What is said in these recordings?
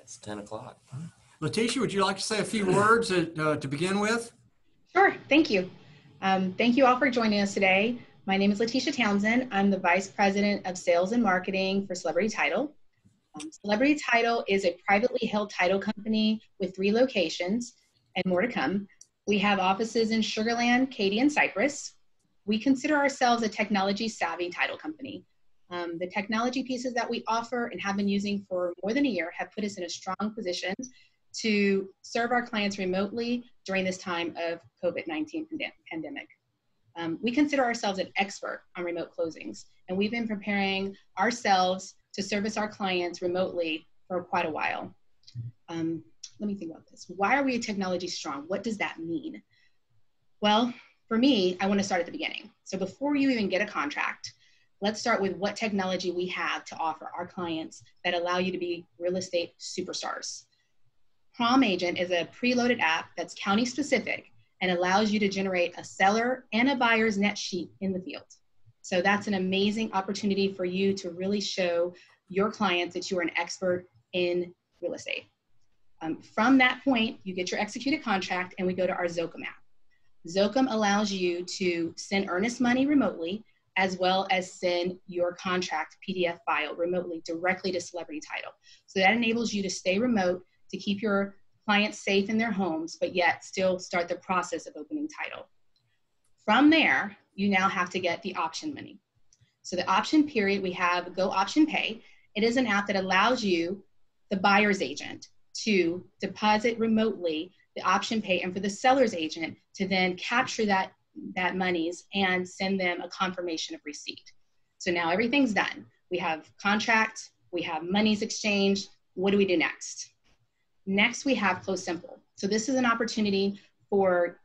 It's 10 o'clock. Letitia, would you like to say a few words to begin with? Sure, thank you. Thank you all for joining us today. My name is Letitia Townsend. I'm the Vice President of Sales and Marketing for Celebrity Title. Celebrity Title is a privately held title company with 3 locations and more to come. We have offices in Sugar Land, Katy, and Cypress. We consider ourselves a technology-savvy title company. The technology pieces that we offer and have been using for more than a year have put us in a strong position to serve our clients remotely during this time of COVID-19 pandemic. We consider ourselves an expert on remote closings, and we've been preparing ourselves to service our clients remotely for quite a while. Let me think about this. Why are we technology strong? What does that mean? Well, for me, I want to start at the beginning. So before you even get a contract, let's start with what technology we have to offer our clients that allow you to be real estate superstars. Prom Agent is a preloaded app that's county specific and allows you to generate a seller and a buyer's net sheet in the field. So that's an amazing opportunity for you to really show your clients that you are an expert in real estate. From that point, you get your executed contract and we go to our Zocum app. Zocum allows you to send earnest money remotely as well as send your contract PDF file remotely directly to Celebrity Title. So that enables you to stay remote, to keep your clients safe in their homes, but yet still start the process of opening title. From there, you now have to get the option money. So the option period, we have Go Option Pay. It is an app that allows you, the buyer's agent, to deposit remotely the option pay, and for the seller's agent to then capture that monies and send them a confirmation of receipt. So now everything's done. We have contract, we have monies exchanged. What do we do next? Next, we have Close Simple. So this is an opportunity for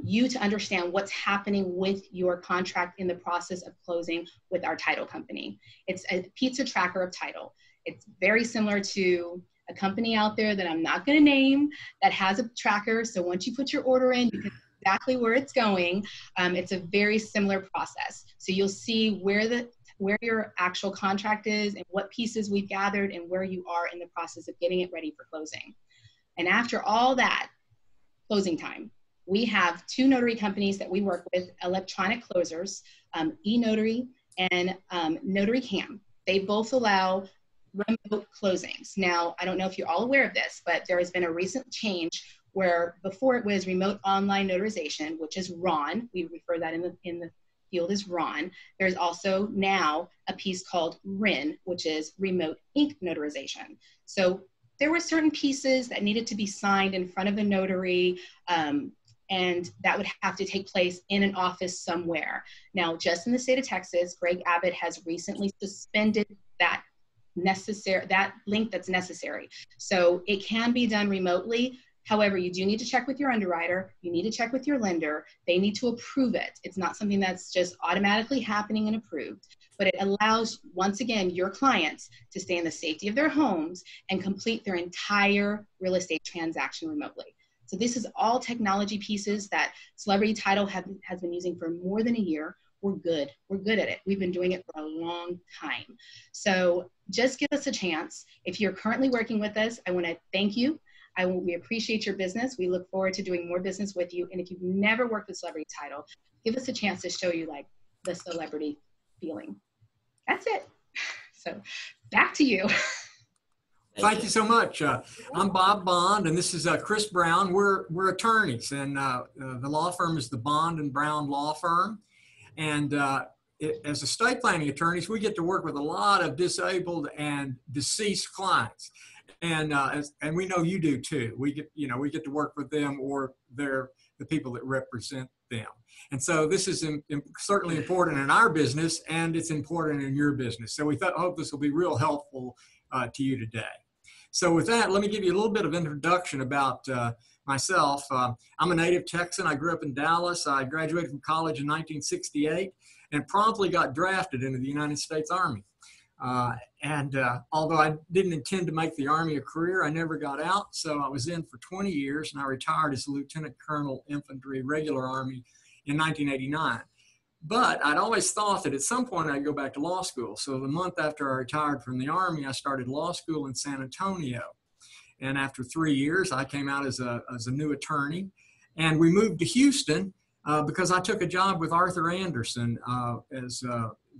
you to understand what's happening with your contract in the process of closing with our title company. It's a pizza tracker of title. It's very similar to a company out there that I'm not going to name that has a tracker. So once you put your order in, you can see exactly where it's going. It's a very similar process. So you'll see where your actual contract is and what pieces we've gathered and where you are in the process of getting it ready for closing. And after all that, closing time. We have 2 notary companies that we work with, electronic closers, eNotary and Notary Cam. They both allow remote closings. Now, I don't know if you're all aware of this, but there has been a recent change where before it was remote online notarization, which is RON. We refer that in the field as RON. There's also now a piece called RIN, which is remote ink notarization. So there were certain pieces that needed to be signed in front of a notary, and that would have to take place in an office somewhere. Now, just in the state of Texas, Greg Abbott has recently suspended that link that's necessary. So it can be done remotely. However, you do need to check with your underwriter. You need to check with your lender. They need to approve it. It's not something that's just automatically happening and approved, but it allows, once again, your clients to stay in the safety of their homes and complete their entire real estate transaction remotely. So this is all technology pieces that Celebrity Title has been using for more than a year. We're good. We're good at it. We've been doing it for a long time. So just give us a chance. If you're currently working with us, I want to thank you. We appreciate your business. We look forward to doing more business with you. And if you've never worked with Celebrity Title, give us a chance to show you like the celebrity feeling. That's it. So back to you. Thank you so much. I'm Bob Bond, and this is Chris Brown. We're attorneys, and the law firm is the Bond and Brown Law Firm. And as estate planning attorneys, we get to work with a lot of disabled and deceased clients, and we know you do too. We get to work with them, or they're the people that represent them. And so this is certainly important in our business, and it's important in your business. So we hope this will be real helpful to you today. So with that, let me give you a little bit of introduction about myself. I'm a native Texan. I grew up in Dallas. I graduated from college in 1968 and promptly got drafted into the United States Army. Although I didn't intend to make the Army a career, I never got out. So I was in for 20 years, and I retired as a Lieutenant Colonel Infantry Regular Army in 1989. But I'd always thought that at some point I'd go back to law school. So the month after I retired from the Army, I started law school in San Antonio. And after 3 years, I came out as a new attorney. And we moved to Houston because I took a job with Arthur Anderson as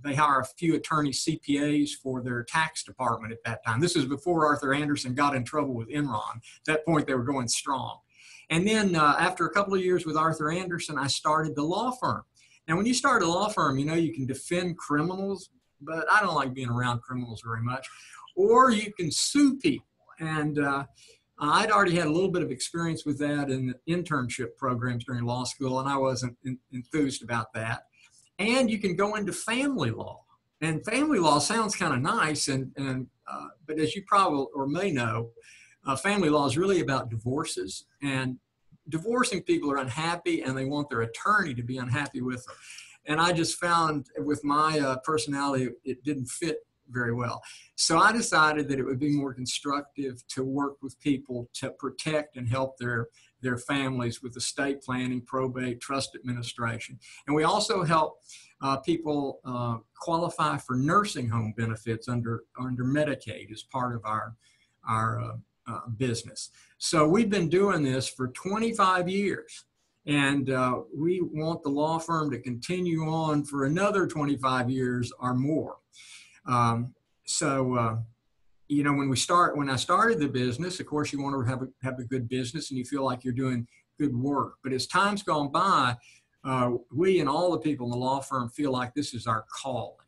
they hire a few attorney CPAs for their tax department at that time. This was before Arthur Anderson got in trouble with Enron. At that point, they were going strong. And then after a couple of years with Arthur Anderson, I started the law firm. Now, when you start a law firm, you know, you can defend criminals, but I don't like being around criminals very much. Or you can sue people. And I'd already had a little bit of experience with that in the internship programs during law school, and I wasn't enthused about that. And you can go into family law. And family law sounds kind of nice, but as you probably or may know, family law is really about divorces. And divorcing people are unhappy, and they want their attorney to be unhappy with them. And I just found with my personality, it didn't fit very well. So I decided that it would be more constructive to work with people to protect and help their families with estate planning, probate, trust administration. And we also help people qualify for nursing home benefits under Medicaid as part of our business. So we've been doing this for 25 years. And we want the law firm to continue on for another 25 years or more. You know, when I started the business, of course, you want to have a good business and you feel like you're doing good work. But as time's gone by, we and all the people in the law firm feel like this is our calling.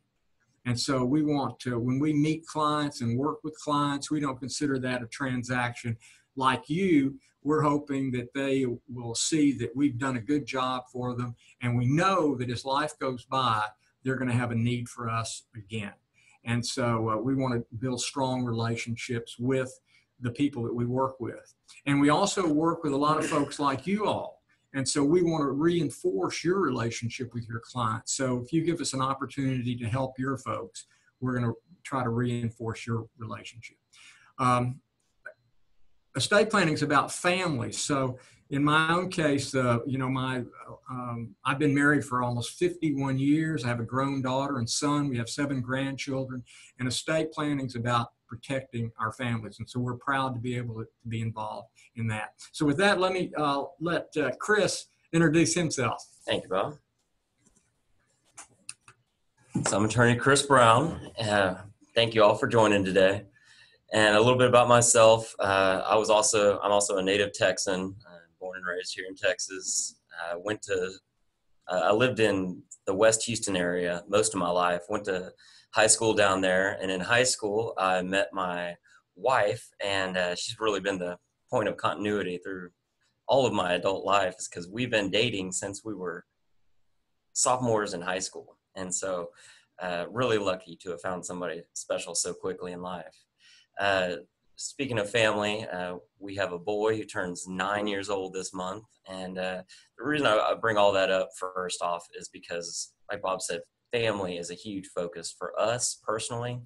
And so we want to, when we meet clients and work with clients, we don't consider that a transaction like you. We're hoping that they will see that we've done a good job for them. And we know that as life goes by, they're going to have a need for us again. And so we want to build strong relationships with the people that we work with. And we also work with a lot of folks like you all. And so we want to reinforce your relationship with your clients. So if you give us an opportunity to help your folks, we're going to try to reinforce your relationship. Estate planning is about families. So in my own case, you know, I've been married for almost 51 years. I have a grown daughter and son. We have 7 grandchildren. And estate planning is about protecting our families. And so we're proud to be able to be involved in that. So with that, let me let Chris introduce himself. Thank you, Bob. So I'm attorney Chris Brown. Thank you all for joining today. And a little bit about myself. I'm also a native Texan, born and raised here in Texas. I lived in the West Houston area most of my life. Went to high school down there, and in high school I met my wife, and she's really been the point of continuity through all of my adult life, because we've been dating since we were sophomores in high school. And so really lucky to have found somebody special so quickly in life. Speaking of family, we have a boy who turns 9 years old this month. And the reason I bring all that up first off is because, like Bob said, family is a huge focus for us personally,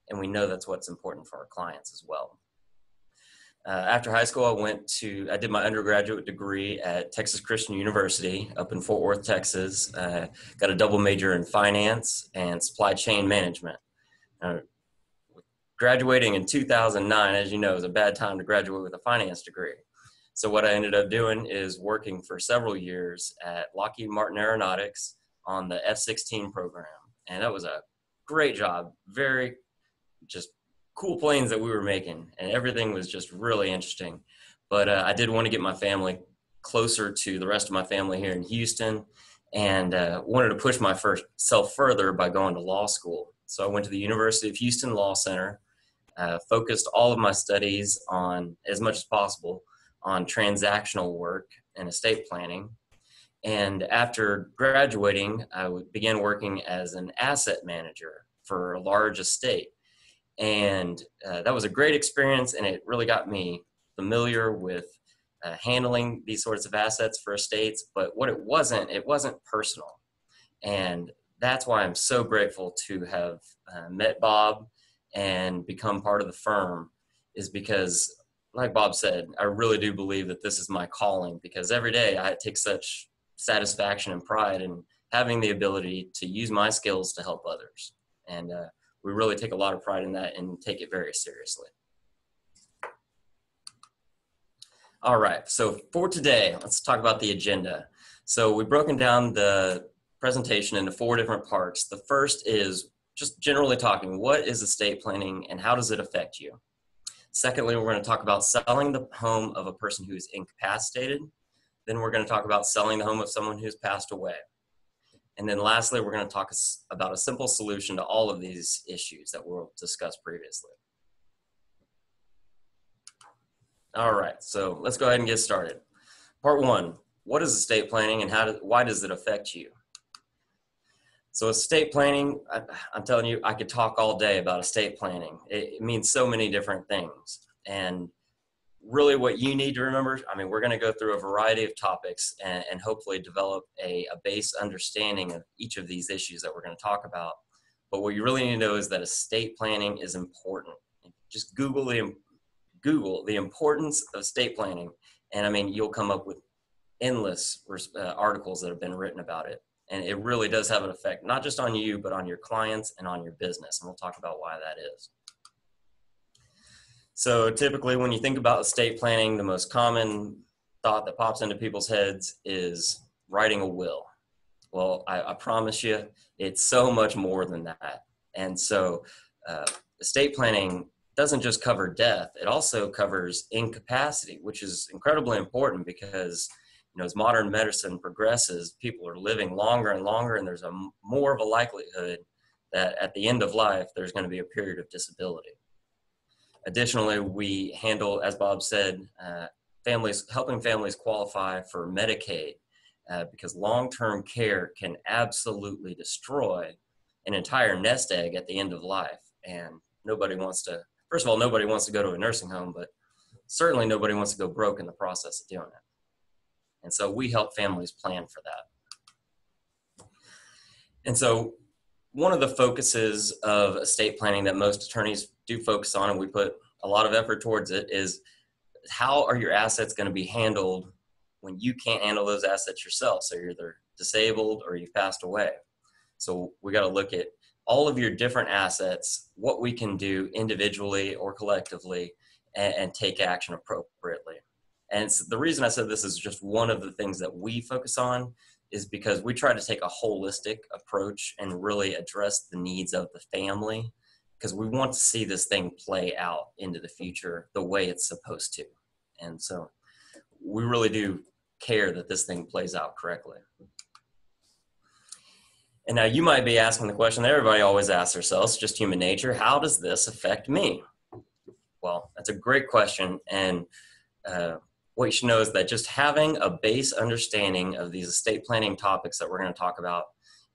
and we know that's what's important for our clients as well. After high school, I did my undergraduate degree at Texas Christian University up in Fort Worth, Texas. Got a double major in finance and supply chain management. Graduating in 2009, as you know, is a bad time to graduate with a finance degree. So what I ended up doing is working for several years at Lockheed Martin Aeronautics on the F-16 program. And that was a great job, very just cool planes that we were making, and everything was just really interesting. But I did want to get my family closer to the rest of my family here in Houston, and wanted to push myself further by going to law school. So I went to the University of Houston Law Center, focused all of my studies on, as much as possible, on transactional work and estate planning. And after graduating, I began working as an asset manager for a large estate. And that was a great experience, and it really got me familiar with handling these sorts of assets for estates. But what it wasn't personal. And that's why I'm so grateful to have met Bob and become part of the firm, is because, like Bob said, I really do believe that this is my calling, because every day I take such satisfaction and pride in having the ability to use my skills to help others. And we really take a lot of pride in that and take it very seriously. All right, so for today, let's talk about the agenda. So we've broken down the presentation into 4 different parts. The first is just generally talking, what is estate planning and how does it affect you? Secondly, we're going to talk about selling the home of a person who is incapacitated. Then we're going to talk about selling the home of someone who's passed away. And then lastly, we're going to talk about a simple solution to all of these issues that we'll discuss previously. All right, so let's go ahead and get started. Part 1, what is estate planning and why does it affect you? So estate planning, I'm telling you, I could talk all day about estate planning. It means so many different things. And really what you need to remember, I mean, we're going to go through a variety of topics and hopefully develop a base understanding of each of these issues that we're going to talk about. But what you really need to know is that estate planning is important. Just Google the importance of estate planning. And I mean, you'll come up with endless articles that have been written about it. And it really does have an effect, not just on you, but on your clients and on your business. And we'll talk about why that is. So typically when you think about estate planning, the most common thought that pops into people's heads is writing a will. Well, I promise you, it's so much more than that. And so estate planning doesn't just cover death, it also covers incapacity, which is incredibly important because, you know, as modern medicine progresses, people are living longer and longer, and there's more of a likelihood that at the end of life, there's going to be a period of disability. Additionally, we handle, as Bob said, helping families qualify for Medicaid because long-term care can absolutely destroy an entire nest egg at the end of life. And nobody wants to, first of all, nobody wants to go to a nursing home, but certainly nobody wants to go broke in the process of doing it. And so we help families plan for that. And so one of the focuses of estate planning that most attorneys do focus on, and we put a lot of effort towards it, is how are your assets going to be handled when you can't handle those assets yourself? So you're either disabled or you've passed away. So we got to look at all of your different assets, what we can do individually or collectively, and take action appropriately. And the reason I said this is just one of the things that we focus on is because we try to take a holistic approach and really address the needs of the family, because we want to see this thing play out into the future the way it's supposed to. And so we really do care that this thing plays out correctly. And now you might be asking the question that everybody always asks themselves, just human nature, how does this affect me? Well, that's a great question. And what you should know is that just having a base understanding of these estate planning topics that we're going to talk about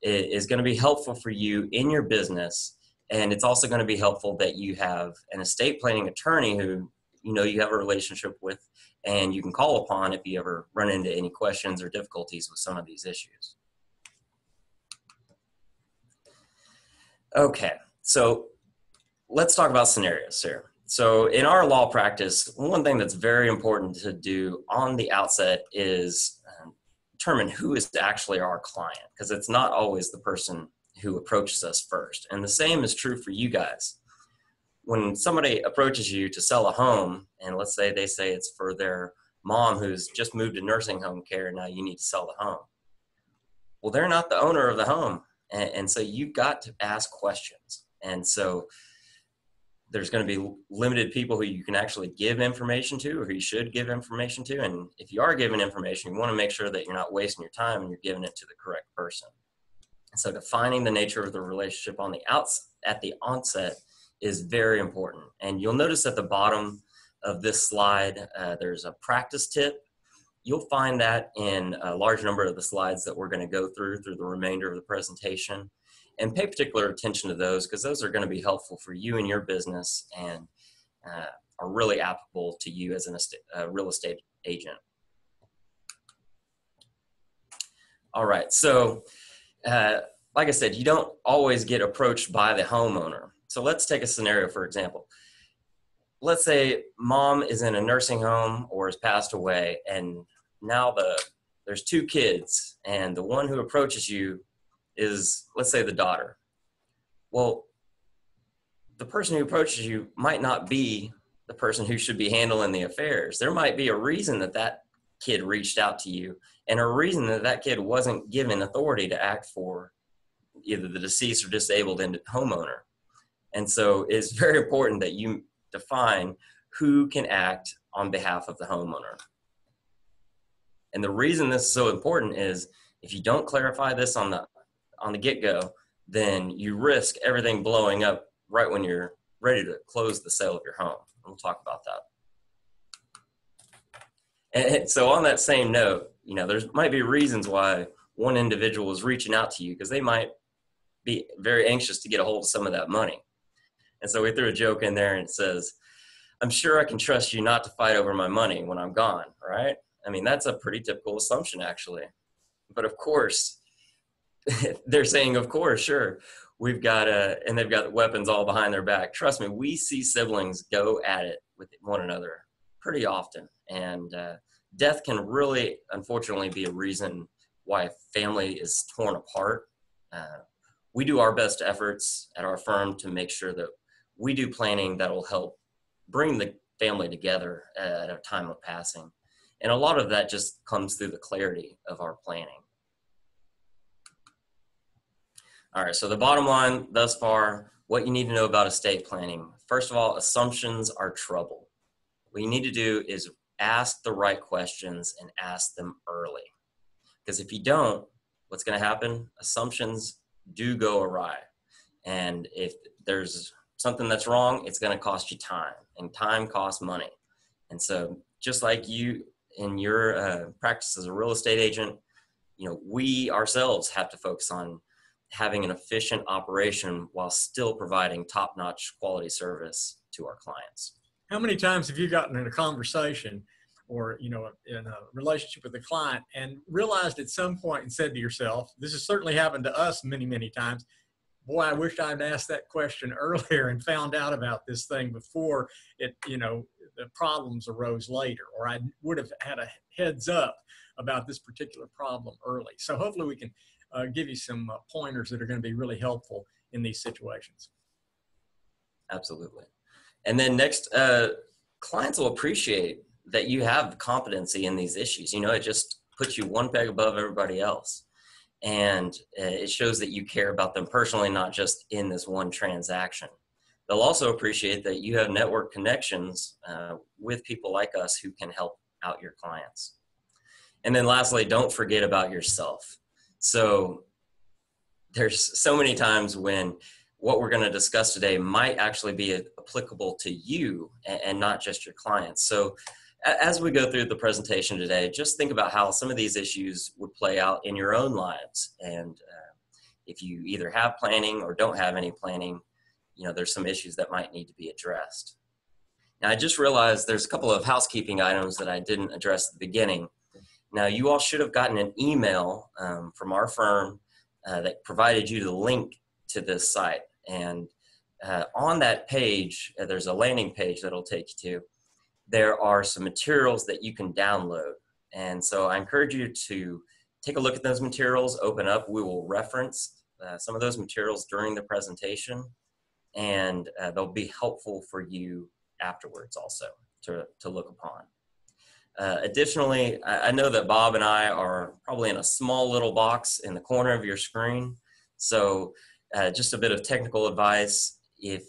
is going to be helpful for you in your business. And it's also going to be helpful that you have an estate planning attorney who you know you have a relationship with and you can call upon if you ever run into any questions or difficulties with some of these issues. Okay, so let's talk about scenarios here. So in our law practice, one thing that's very important to do on the outset is determine who is actually our client, because it's not always the person who approaches us first. And the same is true for you guys. When somebody approaches you to sell a home, and let's say they say it's for their mom who's just moved to nursing home care, and now you need to sell the home. Well, they're not the owner of the home. And so you've got to ask questions. And so there's going to be limited people who you can actually give information to, or who you should give information to. And if you are giving information, you want to make sure that you're not wasting your time and you're giving it to the correct person. So defining the nature of the relationship at the onset is very important. And you'll notice at the bottom of this slide, there's a practice tip. You'll find that in a large number of the slides that we're going to go through the remainder of the presentation. And pay particular attention to those, because those are going to be helpful for you and your business and are really applicable to you as a real estate agent. All right, so like I said, you don't always get approached by the homeowner. So let's take a scenario, for example. Let's say mom is in a nursing home or has passed away, and now there's 2 kids, and the one who approaches you is, let's say, the daughter. Well, the person who approaches you might not be the person who should be handling the affairs. There might be a reason that that kid reached out to you, and a reason that that kid wasn't given authority to act for either the deceased or disabled homeowner. And so it's very important that you define who can act on behalf of the homeowner. And the reason this is so important is if you don't clarify this on the get-go, then you risk everything blowing up right when you're ready to close the sale of your home. We'll talk about that. And so on that same note, there might be reasons why one individual is reaching out to you, because they might be very anxious to get a hold of some of that money. And so we threw a joke in there and it says, I'm sure I can trust you not to fight over my money when I'm gone, right? I mean, that's a pretty typical assumption, actually. But of course, they're saying, of course, sure. We've got and they've got weapons all behind their back. Trust me, we see siblings go at it with one another pretty often. And death can really, unfortunately, be a reason why a family is torn apart. We do our best efforts at our firm to make sure that we do planning that will help bring the family together at a time of passing. And a lot of that just comes through the clarity of our planning. All right, so the bottom line thus far, what you need to know about estate planning. First of all, assumptions are trouble. What you need to do is ask the right questions and ask them early. Because if you don't, what's going to happen? Assumptions do go awry. And if there's something that's wrong, it's going to cost you time, and time costs money. And so just like you in your practice as a real estate agent, we ourselves have to focus on having an efficient operation while still providing top-notch quality service to our clients. How many times have you gotten in a conversation or, in a relationship with a client and realized at some point and said to yourself, this has certainly happened to us many, many times, boy, I wish I'd asked that question earlier and found out about this thing before the problems arose later, or I would have had a heads up about this particular problem early. So hopefully we can give you some pointers that are going to be really helpful in these situations. Absolutely. And then next, clients will appreciate that you have competency in these issues. It just puts you one peg above everybody else. And it shows that you care about them personally, not just in this one transaction. They'll also appreciate that you have network connections with people like us who can help out your clients. And then lastly, don't forget about yourself. So there's so many times when what we're going to discuss today might actually be applicable to you and not just your clients. So as we go through the presentation today, just think about how some of these issues would play out in your own lives. And if you either have planning or don't have any planning, there's some issues that might need to be addressed. Now, I just realized there's a couple of housekeeping items that I didn't address at the beginning. Now, you all should have gotten an email from our firm that provided you the link to this site. And on that page, there's a landing page that'll take you to. There are some materials that you can download. And so I encourage you to take a look at those materials, open up. We will reference some of those materials during the presentation, and they'll be helpful for you afterwards also to look upon. Additionally, I know that Bob and I are probably in a small little box in the corner of your screen. So just a bit of technical advice. If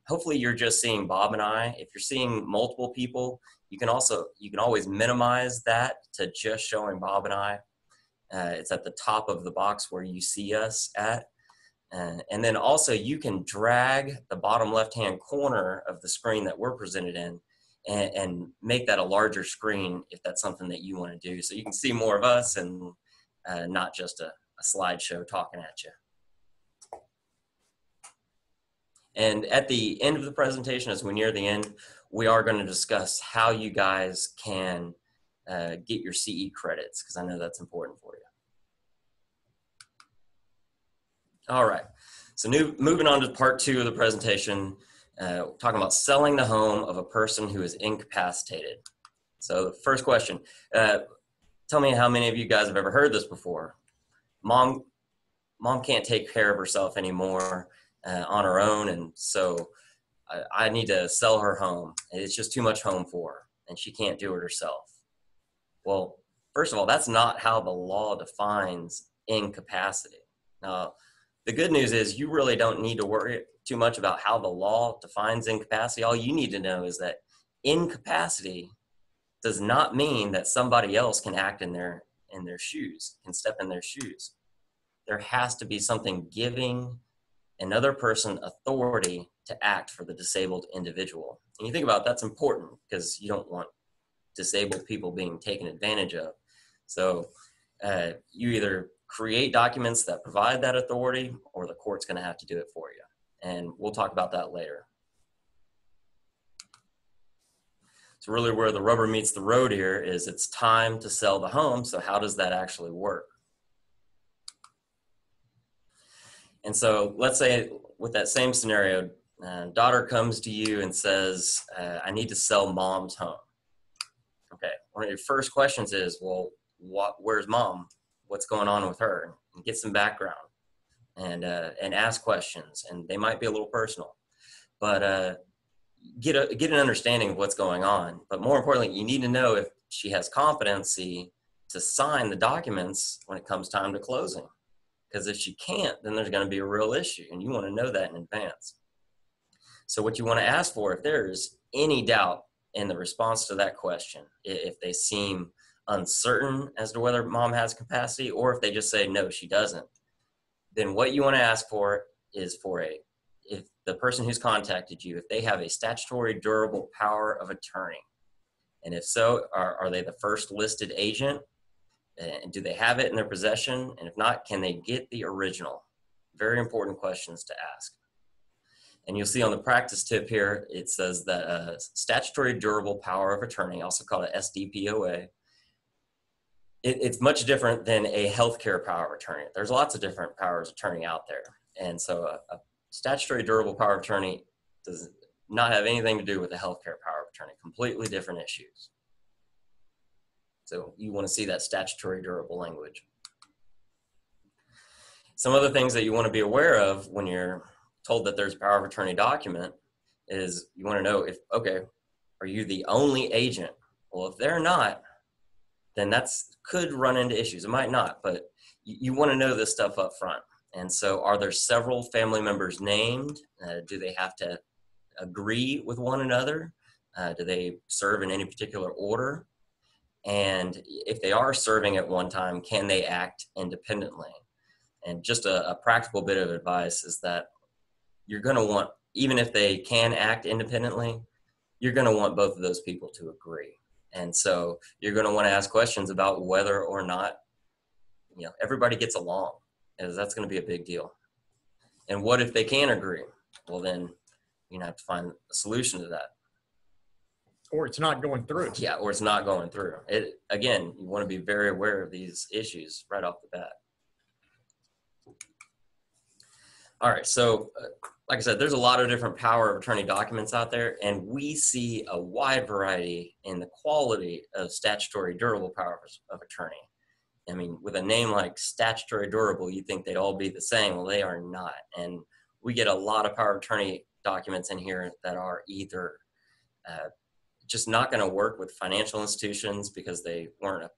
hopefully you're just seeing Bob and I. If you're seeing multiple people, you can always minimize that to just showing Bob and I. It's at the top of the box where you see us at. And then also you can drag the bottom left-hand corner of the screen that we're presented in and make that a larger screen if that's something that you want to do. So you can see more of us and not just a slideshow talking at you. And at the end of the presentation, as we near the end, we are going to discuss how you guys can get your CE credits, because I know that's important for you. All right, so moving on to part 2 of the presentation, talking about selling the home of a person who is incapacitated. So the first question, tell me how many of you guys have ever heard this before. Mom can't take care of herself anymore on her own, and so I need to sell her home. It's just too much home for her, and she can't do it herself. Well, first of all, that's not how the law defines incapacity. Now, the good news is you really don't need to worry too much about how the law defines incapacity. All you need to know is that incapacity does not mean that somebody else can act in their shoes, can step in their shoes. There has to be something giving another person authority to act for the disabled individual. And you think about it, that's important because you don't want disabled people being taken advantage of. So you either create documents that provide that authority, or the court's going to have to do it for you. And we'll talk about that later. So really where the rubber meets the road here is it's time to sell the home. So how does that actually work? And so let's say with that same scenario, daughter comes to you and says, I need to sell mom's home. Okay, one of your first questions is, well, where's mom? What's going on with her? And get some background and ask questions. And they might be a little personal, but get an understanding of what's going on. But more importantly, you need to know if she has competency to sign the documents when it comes time to closing. Because if she can't, then there's going to be a real issue, and you want to know that in advance. So what you want to ask for, if there's any doubt in the response to that question, if they seem uncertain as to whether mom has capacity, or if they just say, no, she doesn't, then what you want to ask for is if the person who's contacted you, if they have a statutory durable power of attorney. And if so, are they the first listed agent? And do they have it in their possession? And if not, can they get the original? Very important questions to ask. And you'll see on the practice tip here, it says that statutory durable power of attorney, also called a SDPOA, it's much different than a healthcare power of attorney. There's lots of different powers of attorney out there. And so a statutory durable power of attorney does not have anything to do with the healthcare power of attorney, completely different issues. So you want to see that statutory durable language. Some other things that you want to be aware of when you're told that there's a power of attorney document is you want to know if, okay, are you the only agent? Well, if they're not, then that's could run into issues. It might not, but you want to know this stuff up front. And so are there several family members named? Do they have to agree with one another? Do they serve in any particular order? And if they are serving at one time, can they act independently? And just a practical bit of advice is that you're going to want, even if they can act independently, you're going to want both of those people to agree. And so you're going to want to ask questions about whether or not, everybody gets along, as that's going to be a big deal. And what if they can't agree? Well, then you're going to have to find a solution to that. Or it's not going through. Yeah, or it's not going through. Again, you want to be very aware of these issues right off the bat. All right, so like I said, there's a lot of different power of attorney documents out there, and we see a wide variety in the quality of statutory durable powers of attorney. I mean, with a name like statutory durable, you'd think they'd all be the same. Well, they are not. And we get a lot of power of attorney documents in here that are either just not going to work with financial institutions because they weren't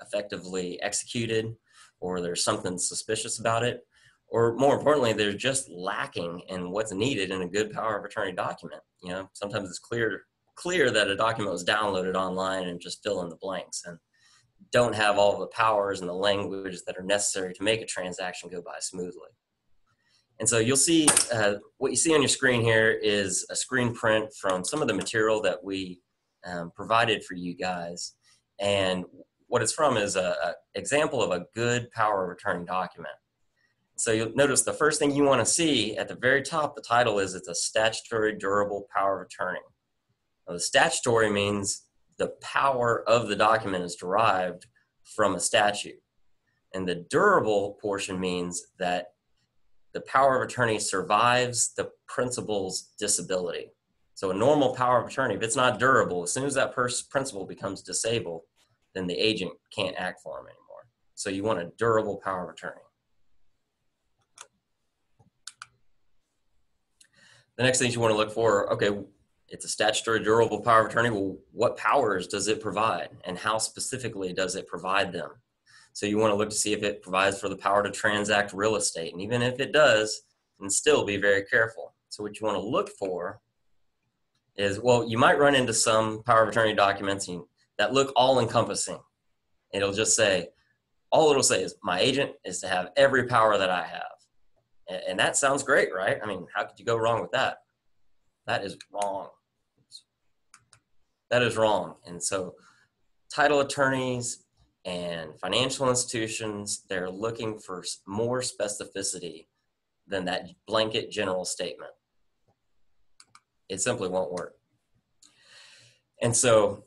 effectively executed, or there's something suspicious about it, or more importantly, they're just lacking in what's needed in a good power of attorney document. Sometimes it's clear that a document was downloaded online and just fill in the blanks and don't have all the powers and the language that are necessary to make a transaction go by smoothly. And so you'll see, what you see on your screen here is a screen print from some of the material that we provided for you guys. And what it's from is an example of a good power of attorney document. So you'll notice the first thing you want to see at the very top, the title is it's a statutory durable power of attorney. Now, the statutory means the power of the document is derived from a statute. And the durable portion means that the power of attorney survives the principal's disability. So a normal power of attorney, if it's not durable, as soon as that principal becomes disabled, then the agent can't act for him anymore. So you want a durable power of attorney. The next things you want to look for, okay, it's a statutory durable power of attorney. Well, what powers does it provide, and how specifically does it provide them? So you want to look to see if it provides for the power to transact real estate. And even if it does, then still be very careful. So what you want to look for is, well, you might run into some power of attorney documents that look all encompassing. It'll just say, all it'll say is, my agent is to have every power that I have. And that sounds great, right? I mean, how could you go wrong with that? That is wrong. That is wrong. And so title attorneys and financial institutions, they're looking for more specificity than that blanket general statement. It simply won't work. And so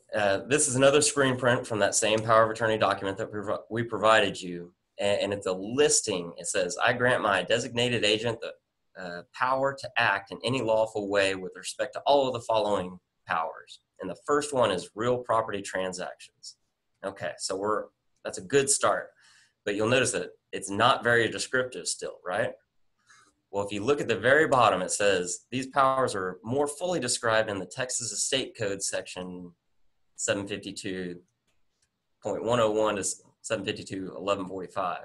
this is another screen print from that same power of attorney document that we provided you. And it's a listing. It says, I grant my designated agent the power to act in any lawful way with respect to all of the following powers. And the first one is real property transactions. Okay, so that's a good start. But you'll notice that it's not very descriptive still, right? Well, if you look at the very bottom, it says these powers are more fully described in the Texas Estate Code section 752.101 to 752.1145.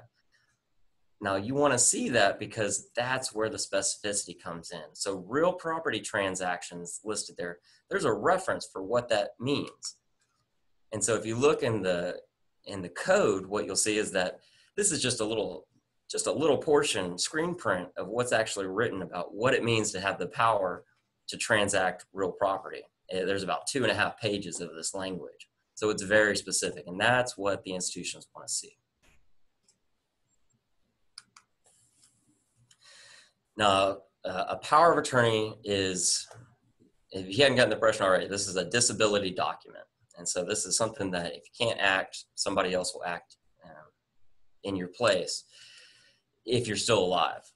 Now you want to see that because that's where the specificity comes in. So real property transactions listed there, there's a reference for what that means. And so if you look in the code, what you'll see is that this is just a little portion, screen print of what's actually written about what it means to have the power to transact real property. There's about 2.5 pages of this language. So it's very specific, and that's what the institutions want to see. Now, a power of attorney is, if you haven't gotten the impression already, this is a disability document. And so this is something that if you can't act, somebody else will act in your place if you're still alive.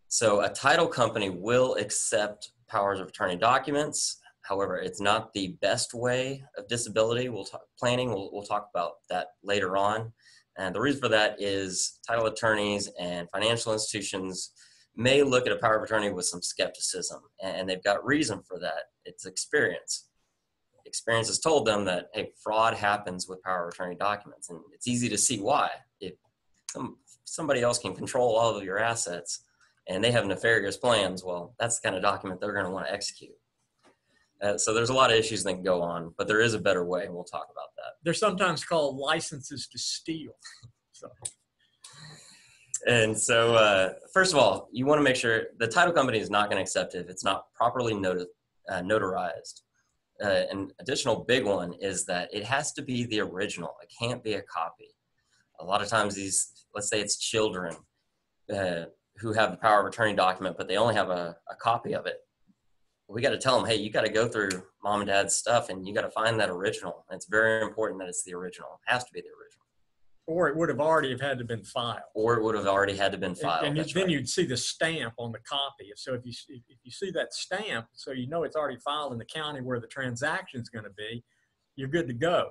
So a title company will accept powers of attorney documents. However, it's not the best way of disability planning. We'll talk about that later on. And the reason for that is title attorneys and financial institutions may look at a power of attorney with some skepticism, and they've got reason for that. It's experience. Experience has told them that, hey, fraud happens with power of attorney documents, and it's easy to see why. If somebody else can control all of your assets and they have nefarious plans, well, that's the kind of document they're going to want to execute. So there's a lot of issues that can go on, but there is a better way, and we'll talk about that. They're sometimes called licenses to steal. So. And so, first of all, you want to make sure the title company is not going to accept it if it's not properly notarized. An additional big one is that it has to be the original. It can't be a copy. A lot of times let's say it's children who have the power of attorney document, but they only have a copy of it. We got to tell them, hey, you got to go through mom and dad's stuff and you got to find that original. And it's very important that it's the original. It has to be the original. Or it would have already had to been filed. And then you'd see the stamp on the copy. So if you see that stamp, so you know it's already filed in the county where the transaction is going to be, you're good to go.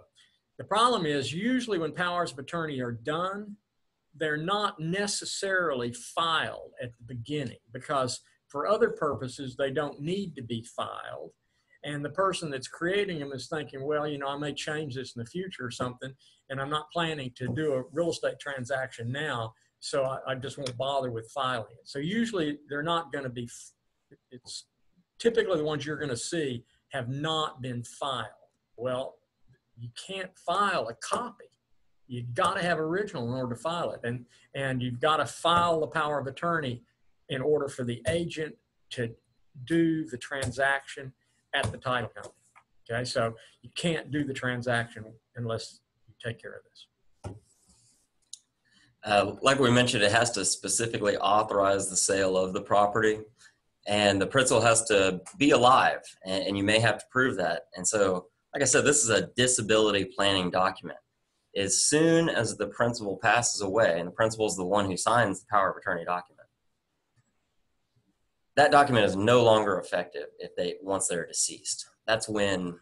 The problem is usually when powers of attorney are done, they're not necessarily filed at the beginning because for other purposes, they don't need to be filed. And the person that's creating them is thinking, well, you know, I may change this in the future or something, and I'm not planning to do a real estate transaction now, so I just won't bother with filing it. So usually they're not going to be, it's typically the ones you're going to see have not been filed. Well, you can't file a copy. You've got to have original in order to file it. And you've got to file the power of attorney in order for the agent to do the transaction at the title company. Okay, so you can't do the transaction unless you take care of this. Like we mentioned, it has to specifically authorize the sale of the property, and the principal has to be alive, and you may have to prove that. And so, like I said, this is a disability planning document. As soon as the principal passes away, and the principal is the one who signs the power of attorney document, that document is no longer effective once they're deceased. That's when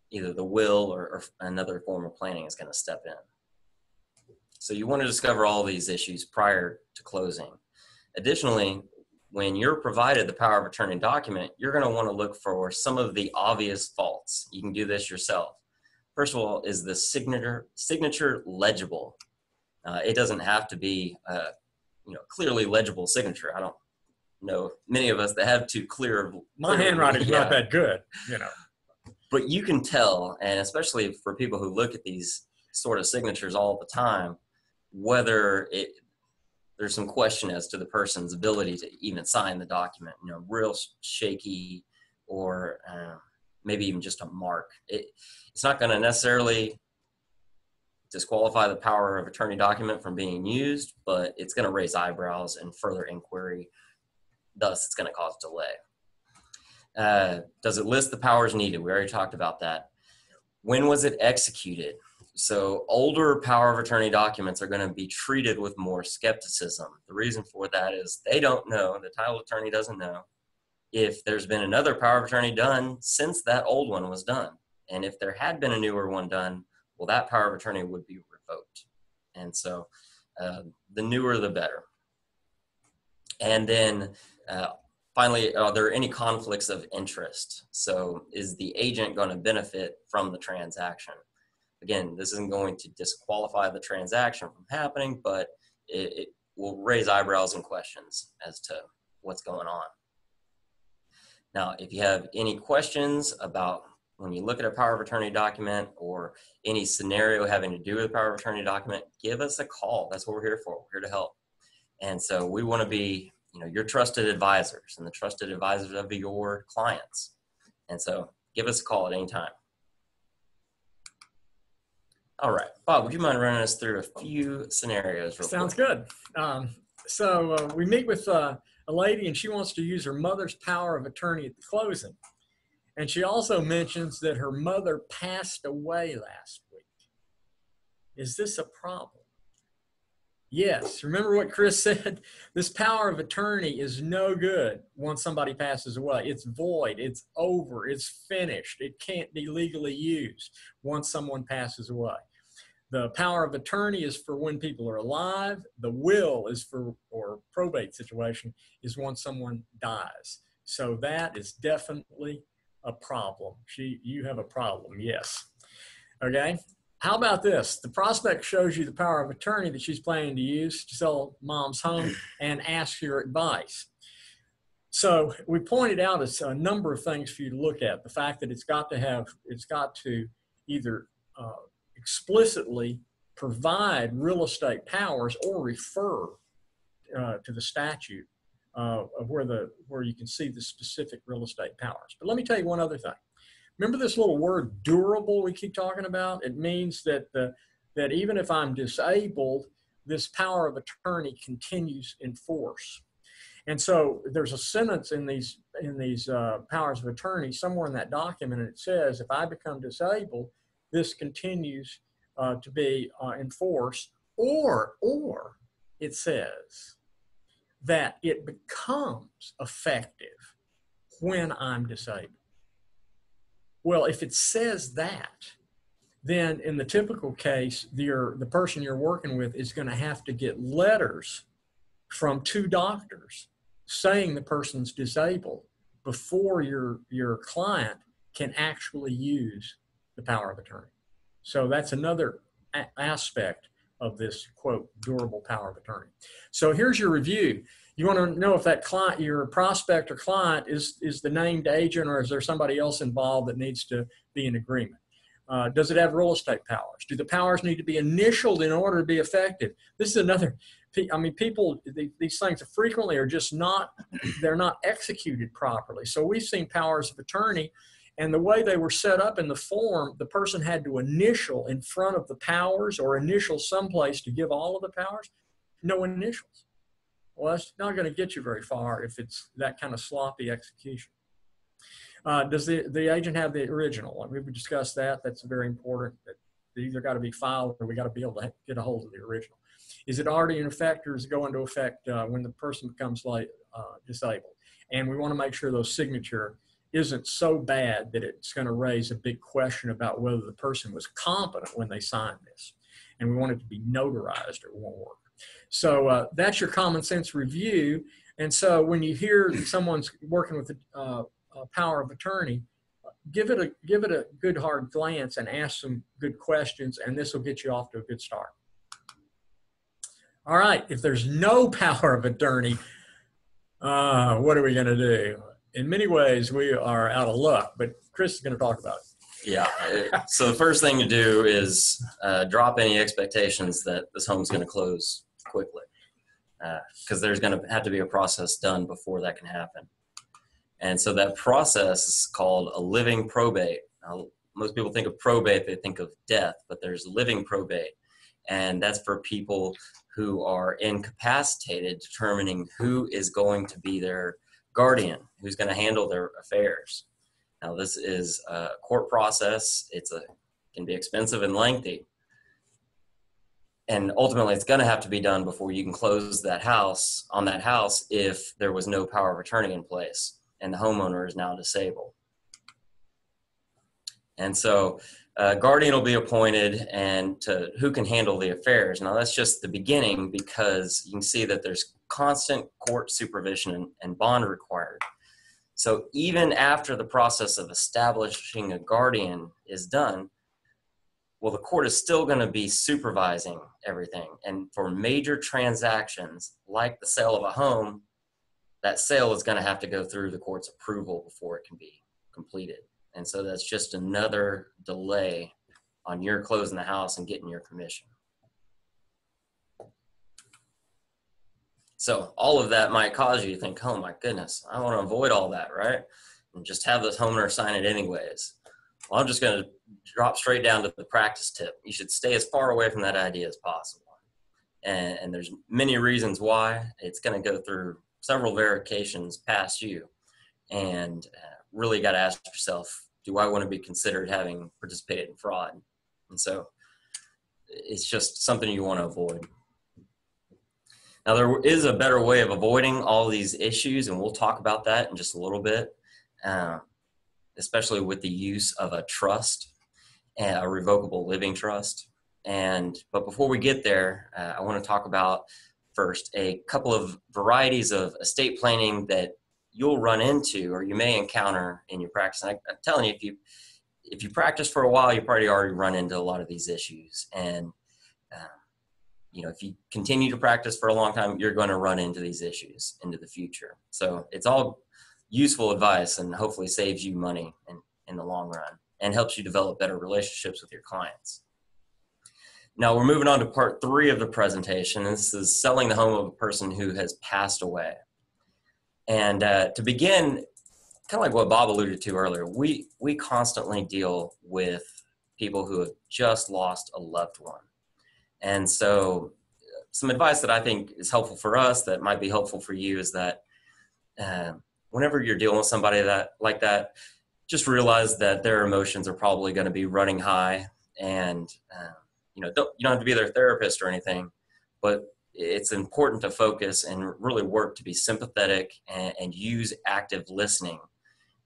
either the will or another form of planning is going to step in. So you want to discover all these issues prior to closing. Additionally, when you're provided the power of attorney document, you're going to want to look for some of the obvious faults. You can do this yourself. First of all, is the signature legible? It doesn't have to be clearly legible signature. I don't know many of us that have too clear. My handwriting's not that good, But you can tell, and especially for people who look at these sort of signatures all the time, whether there's some question as to the person's ability to even sign the document, real shaky, or maybe even just a mark. It's not going to necessarily disqualify the power of attorney document from being used, but it's going to raise eyebrows and further inquiry. Thus, it's going to cause delay. Does it list the powers needed? We already talked about that. When was it executed? So older power of attorney documents are going to be treated with more skepticism. The reason for that is they don't know, the title attorney doesn't know, if there's been another power of attorney done since that old one was done. And if there had been a newer one done, well, that power of attorney would be revoked. And so the newer, the better. And then finally, are there any conflicts of interest? So is the agent going to benefit from the transaction? Again, this isn't going to disqualify the transaction from happening, but it will raise eyebrows and questions as to what's going on. Now, if you have any questions about when you look at a power of attorney document or any scenario having to do with a power of attorney document, give us a call. That's what we're here for. We're here to help. And so we want to be, your trusted advisors and the trusted advisors of your clients. And so give us a call at any time. All right, Bob, would you mind running us through a few scenarios? Sounds good. So we meet with a lady, and she wants to use her mother's power of attorney at the closing. And she also mentions that her mother passed away last week. Is this a problem? Yes. Remember what Chris said? This power of attorney is no good once somebody passes away. It's void. It's over. It's finished. It can't be legally used once someone passes away. The power of attorney is for when people are alive. The will is for, or probate situation, is once someone dies. So that is definitely a problem. You have a problem, yes. Okay. How about this? The prospect shows you the power of attorney that she's planning to use to sell mom's home and asks your advice. So we pointed out a number of things for you to look at. The fact that it's got to either explicitly provide real estate powers or refer to the statute of where you can see the specific real estate powers. But let me tell you one other thing. Remember this little word durable we keep talking about? It means that that even if I'm disabled, this power of attorney continues in force. And so there's a sentence in these powers of attorney somewhere in that document, and it says, if I become disabled, this continues to be in force, or it says that it becomes effective when I'm disabled. Well, if it says that, then in the typical case, the person you're working with is going to have to get letters from 2 doctors saying the person's disabled before your client can actually use the power of attorney. So that's another aspect of this, quote, durable power of attorney. So here's your review. You want to know if that client, your prospect or client, is the named agent, or is there somebody else involved that needs to be in agreement? Does it have real estate powers? Do the powers need to be initialed in order to be effective? This is another, people, these things frequently are just not, they're not executed properly. So we've seen powers of attorney, and the way they were set up in the form, the person had to initial in front of the powers or initial someplace to give all of the powers. No initials. Well, that's not going to get you very far if it's that kind of sloppy execution. Does the agent have the original? We've discussed that. That's very important. They either got to be filed or we got to be able to get a hold of the original. Is it already in effect, or is it going to effect when the person becomes disabled? And we want to make sure those signature isn't so bad that it's going to raise a big question about whether the person was competent when they signed this. And we want it to be notarized or it won't work. So that's your common sense review. And so when you hear someone's working with a power of attorney, give it a good hard glance and ask some good questions, and this will get you off to a good start. All right, if there's no power of attorney, what are we going to do? In many ways, we are out of luck, but Chris is going to talk about it. Yeah. So the first thing to do is drop any expectations that this home's going to close quickly, because there's going to have to be a process done before that can happen. And so that process is called a living probate. Now, most people think of probate, they think of death, but there's living probate. And that's for people who are incapacitated, determining who is going to be their guardian, who's going to handle their affairs. Now, this is a court process. It can be expensive and lengthy. And ultimately, it's going to have to be done before you can close that house if there was no power of attorney in place and the homeowner is now disabled. And so guardian will be appointed and to who can handle the affairs. Now, that's just the beginning, because you can see that there's constant court supervision and bond required. So even after the process of establishing a guardian is done, well, the court is still going to be supervising everything. And for major transactions like the sale of a home, that sale is going to have to go through the court's approval before it can be completed. And so that's just another delay on your closing the house and getting your commission. So all of that might cause you to think, oh my goodness, I want to avoid all that, right? And just have this homeowner sign it anyways. Well, I'm just going to drop straight down to the practice tip. You should stay as far away from that idea as possible. And there's many reasons why. It's going to go through several verifications past you. And really got to ask yourself, do I want to be considered having participated in fraud? And so it's just something you want to avoid. Now, there is a better way of avoiding all these issues, and we'll talk about that in just a little bit, especially with the use of a trust, a revocable living trust. But before we get there, I want to talk about first a couple of varieties of estate planning that you'll run into or you may encounter in your practice. And I'm telling you, if you practice for a while, you probably already run into a lot of these issues. And if you continue to practice for a long time, you're going to run into these issues into the future. So it's all useful advice and hopefully saves you money in the long run and helps you develop better relationships with your clients. Now we're moving on to part 3 of the presentation. This is selling the home of a person who has passed away. And to begin, kind of like what Bob alluded to earlier, we constantly deal with people who have just lost a loved one. And so some advice that I think is helpful for us that might be helpful for you is that whenever you're dealing with somebody like that, just realize that their emotions are probably going to be running high. And you don't have to be their therapist or anything, but it's important to focus and really work to be sympathetic and use active listening.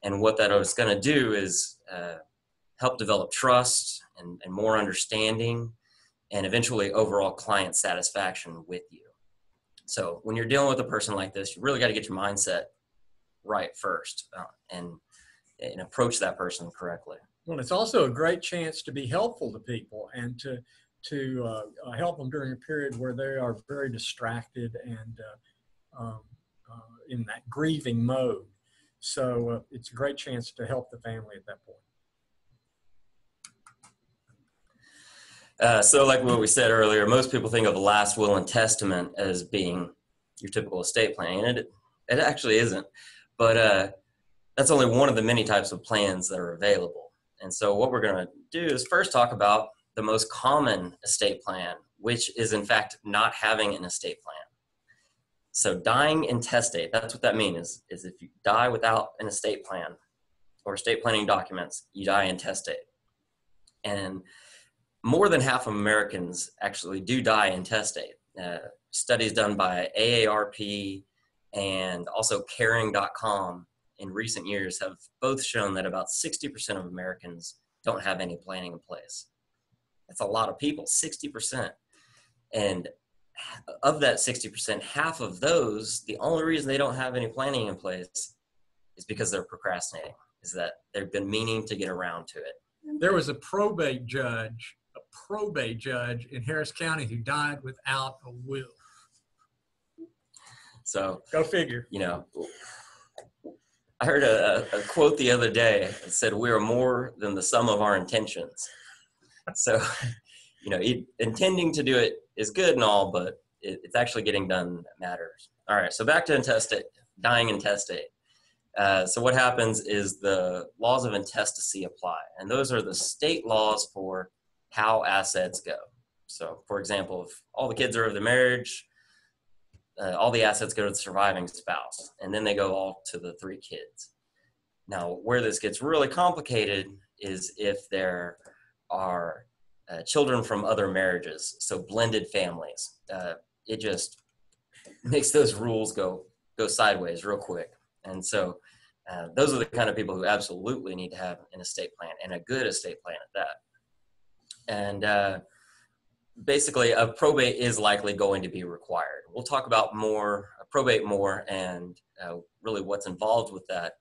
And what that is going to do is help develop trust and more understanding and eventually overall client satisfaction with you. So when you're dealing with a person like this, you really got to get your mindset right first and approach that person correctly. Well, it's also a great chance to be helpful to people and to help them during a period where they are very distracted and in that grieving mode. So it's a great chance to help the family at that point. So like what we said earlier, most people think of a last will and testament as being your typical estate planning, and it actually isn't. But that's only one of the many types of plans that are available. And so what we're going to do is first talk about the most common estate plan, which is in fact not having an estate plan. So dying intestate, that's what that means is if you die without an estate plan or estate planning documents, you die intestate. And more than half of Americans actually do die intestate. Studies done by AARP and also caring.com in recent years have both shown that about 60% of Americans don't have any planning in place. That's a lot of people, 60%. And of that 60%, half of those, the only reason they don't have any planning in place is because they're procrastinating, is that they've been meaning to get around to it. There was a probate judge in Harris County who died without a will. So Go figure. you know, I heard a quote the other day that said, "We are more than the sum of our intentions." So, you know, intending to do it is good and all, but it's actually getting done that matters. All right, so back to intestate, dying intestate. So what happens is the laws of intestacy apply, and those are the state laws for how assets go. So, for example, if all the kids are of the marriage, all the assets go to the surviving spouse, and then they go all to the 3 kids. Now, where this gets really complicated is if there are children from other marriages, so blended families. It just makes those rules go sideways real quick. And so those are the kind of people who absolutely need to have an estate plan, and a good estate plan at that. And basically, a probate is likely going to be required. We'll talk about probate more, and really what's involved with that.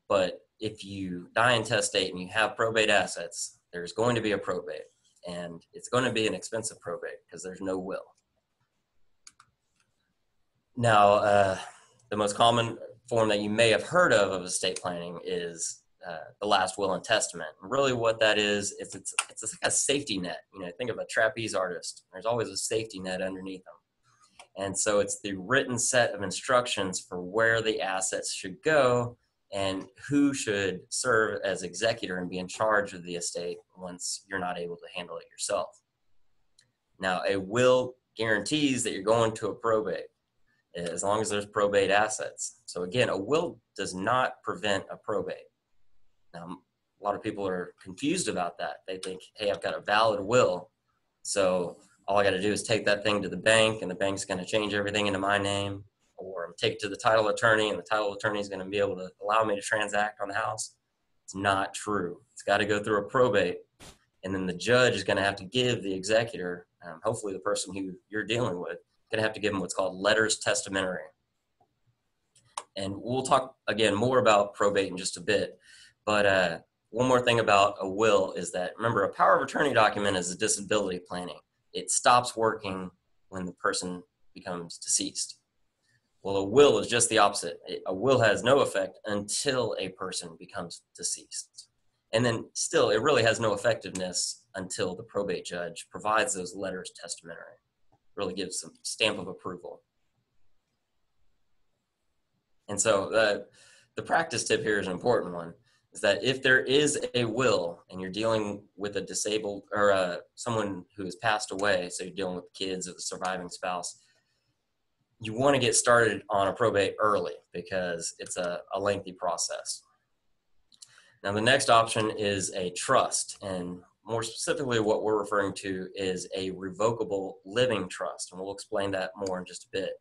But if you die intestate and you have probate assets, there's going to be a probate, and it's going to be an expensive probate because there's no will. Now, the most common form that you may have heard of estate planning is the last will and testament. And really what that is, it's like a safety net. You know, think of a trapeze artist. There's always a safety net underneath them. And so it's the written set of instructions for where the assets should go and who should serve as executor and be in charge of the estate once you're not able to handle it yourself. Now, a will guarantees that you're going to a probate as long as there's probate assets. So again, a will does not prevent a probate. Now, a lot of people are confused about that. They think, hey, I've got a valid will, so all I got to do is take that thing to the bank, and the bank's going to change everything into my name, or take it to the title attorney, and the title attorney is going to be able to allow me to transact on the house. It's not true. It's got to go through a probate, and then the judge is going to have to give the executor, hopefully the person who you're dealing with, going to have to give them what's called letters testamentary. And we'll talk again more about probate in just a bit. But one more thing about a will is that, remember, a power of attorney document is a disability planning. It stops working when the person becomes deceased. Well, a will is just the opposite. A will has no effect until a person becomes deceased. And then still, it really has no effectiveness until the probate judge provides those letters testamentary. Really gives some stamp of approval. And so the practice tip here is an important one, is that if there is a will and you're dealing with a disabled or someone who has passed away, so you're dealing with kids of the surviving spouse, you want to get started on a probate early because it's a lengthy process. Now, the next option is a trust, and more specifically what we're referring to is a revocable living trust, and we'll explain that more in just a bit.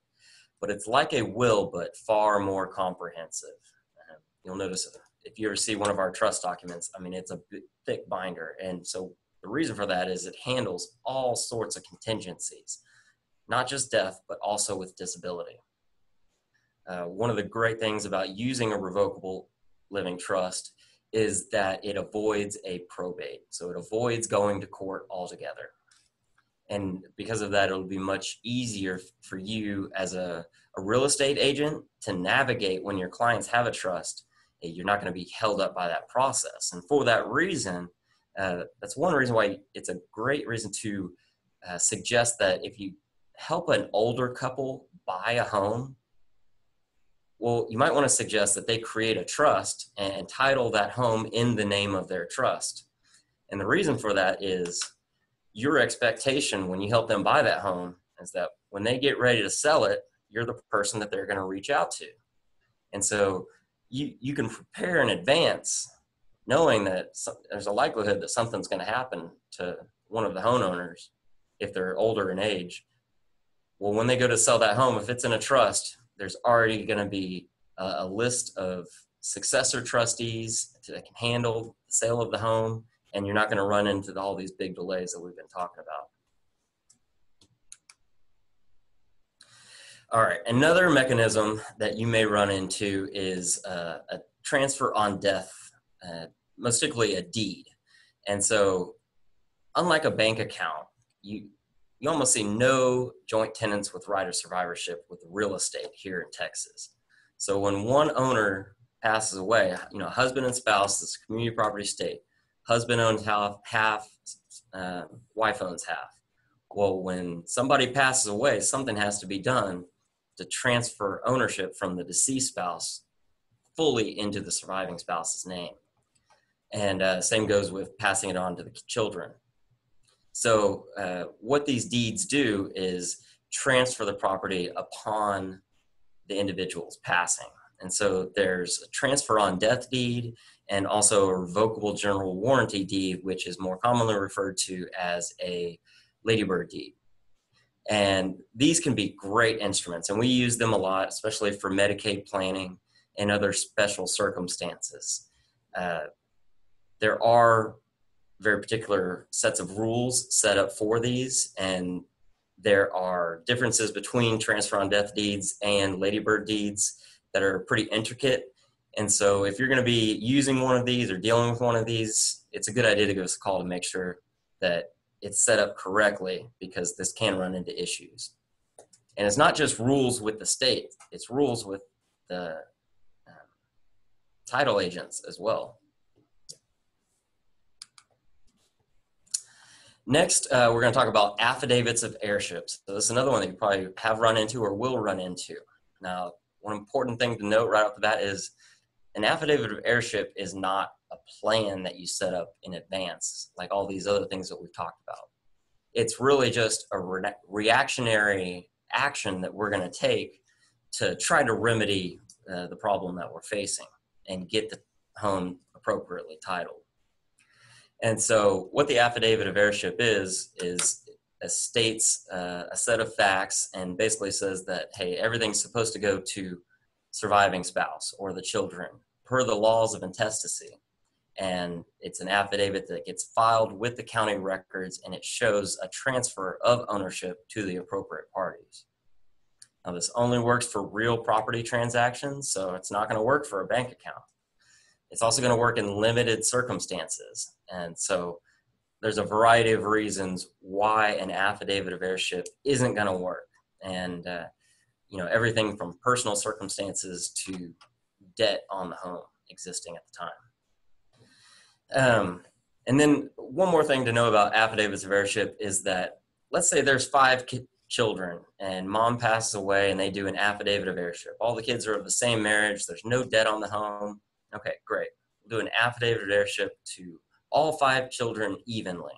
But it's like a will, but far more comprehensive. You'll notice if you ever see one of our trust documents, I mean, it's a thick binder. And so the reason for that is it handles all sorts of contingencies, not just death, but also with disability. One of the great things about using a revocable living trust is that it avoids a probate. So it avoids going to court altogether. And because of that, it'll be much easier for you as a real estate agent to navigate when your clients have a trust. You're not going to be held up by that process. And for that reason, that's one reason why it's a great reason to suggest that if you help an older couple buy a home, well, you might want to suggest that they create a trust and title that home in the name of their trust. And the reason for that is your expectation when you help them buy that home is that when they get ready to sell it, you're the person that they're going to reach out to. And so you can prepare in advance knowing that there's a likelihood that something's going to happen to one of the homeowners if they're older in age. Well, when they go to sell that home, if it's in a trust, there's already going to be a list of successor trustees that can handle the sale of the home, and you're not going to run into all these big delays that we've been talking about. All right, another mechanism that you may run into is a transfer on death, most typically a deed. And so unlike a bank account, you almost see no joint tenants with right of survivorship with real estate here in Texas. So when one owner passes away, husband and spouse, this community property state, husband owns half, wife owns half. Well, when somebody passes away, something has to be done to transfer ownership from the deceased spouse fully into the surviving spouse's name. And same goes with passing it on to the children. So what these deeds do is transfer the property upon the individual's passing. And so there's a transfer on death deed and also a revocable general warranty deed, which is more commonly referred to as a ladybird deed. And these can be great instruments, and we use them a lot, especially for Medicaid planning and other special circumstances. There are very particular sets of rules set up for these, and there are differences between transfer on death deeds and ladybird deeds that are pretty intricate. And so if you're going to be using one of these or dealing with one of these, it's a good idea to give us a call to make sure that it's set up correctly, because this can run into issues. And it's not just rules with the state, it's rules with the title agents as well. Next, we're going to talk about affidavits of heirships. So this is another one that you probably have run into or will run into. Now, one important thing to note right off the bat is an affidavit of heirship is not a plan that you set up in advance, like all these other things that we've talked about. It's really just a reactionary action that we're going to take to try to remedy the problem that we're facing and get the home appropriately titled. And so what the affidavit of heirship is states a set of facts and basically says that, hey, everything's supposed to go to surviving spouse or the children per the laws of intestacy. And it's an affidavit that gets filed with the county records, and it shows a transfer of ownership to the appropriate parties. Now, this only works for real property transactions, so it's not going to work for a bank account. It's also going to work in limited circumstances. And so there's a variety of reasons why an affidavit of heirship isn't going to work. And, everything from personal circumstances to debt on the home existing at the time. And then one more thing to know about affidavits of heirship is that, let's say there's 5 children and mom passes away and they do an affidavit of heirship. All the kids are of the same marriage. There's no debt on the home. Okay, great. We'll do an affidavit of heirship to all 5 children evenly.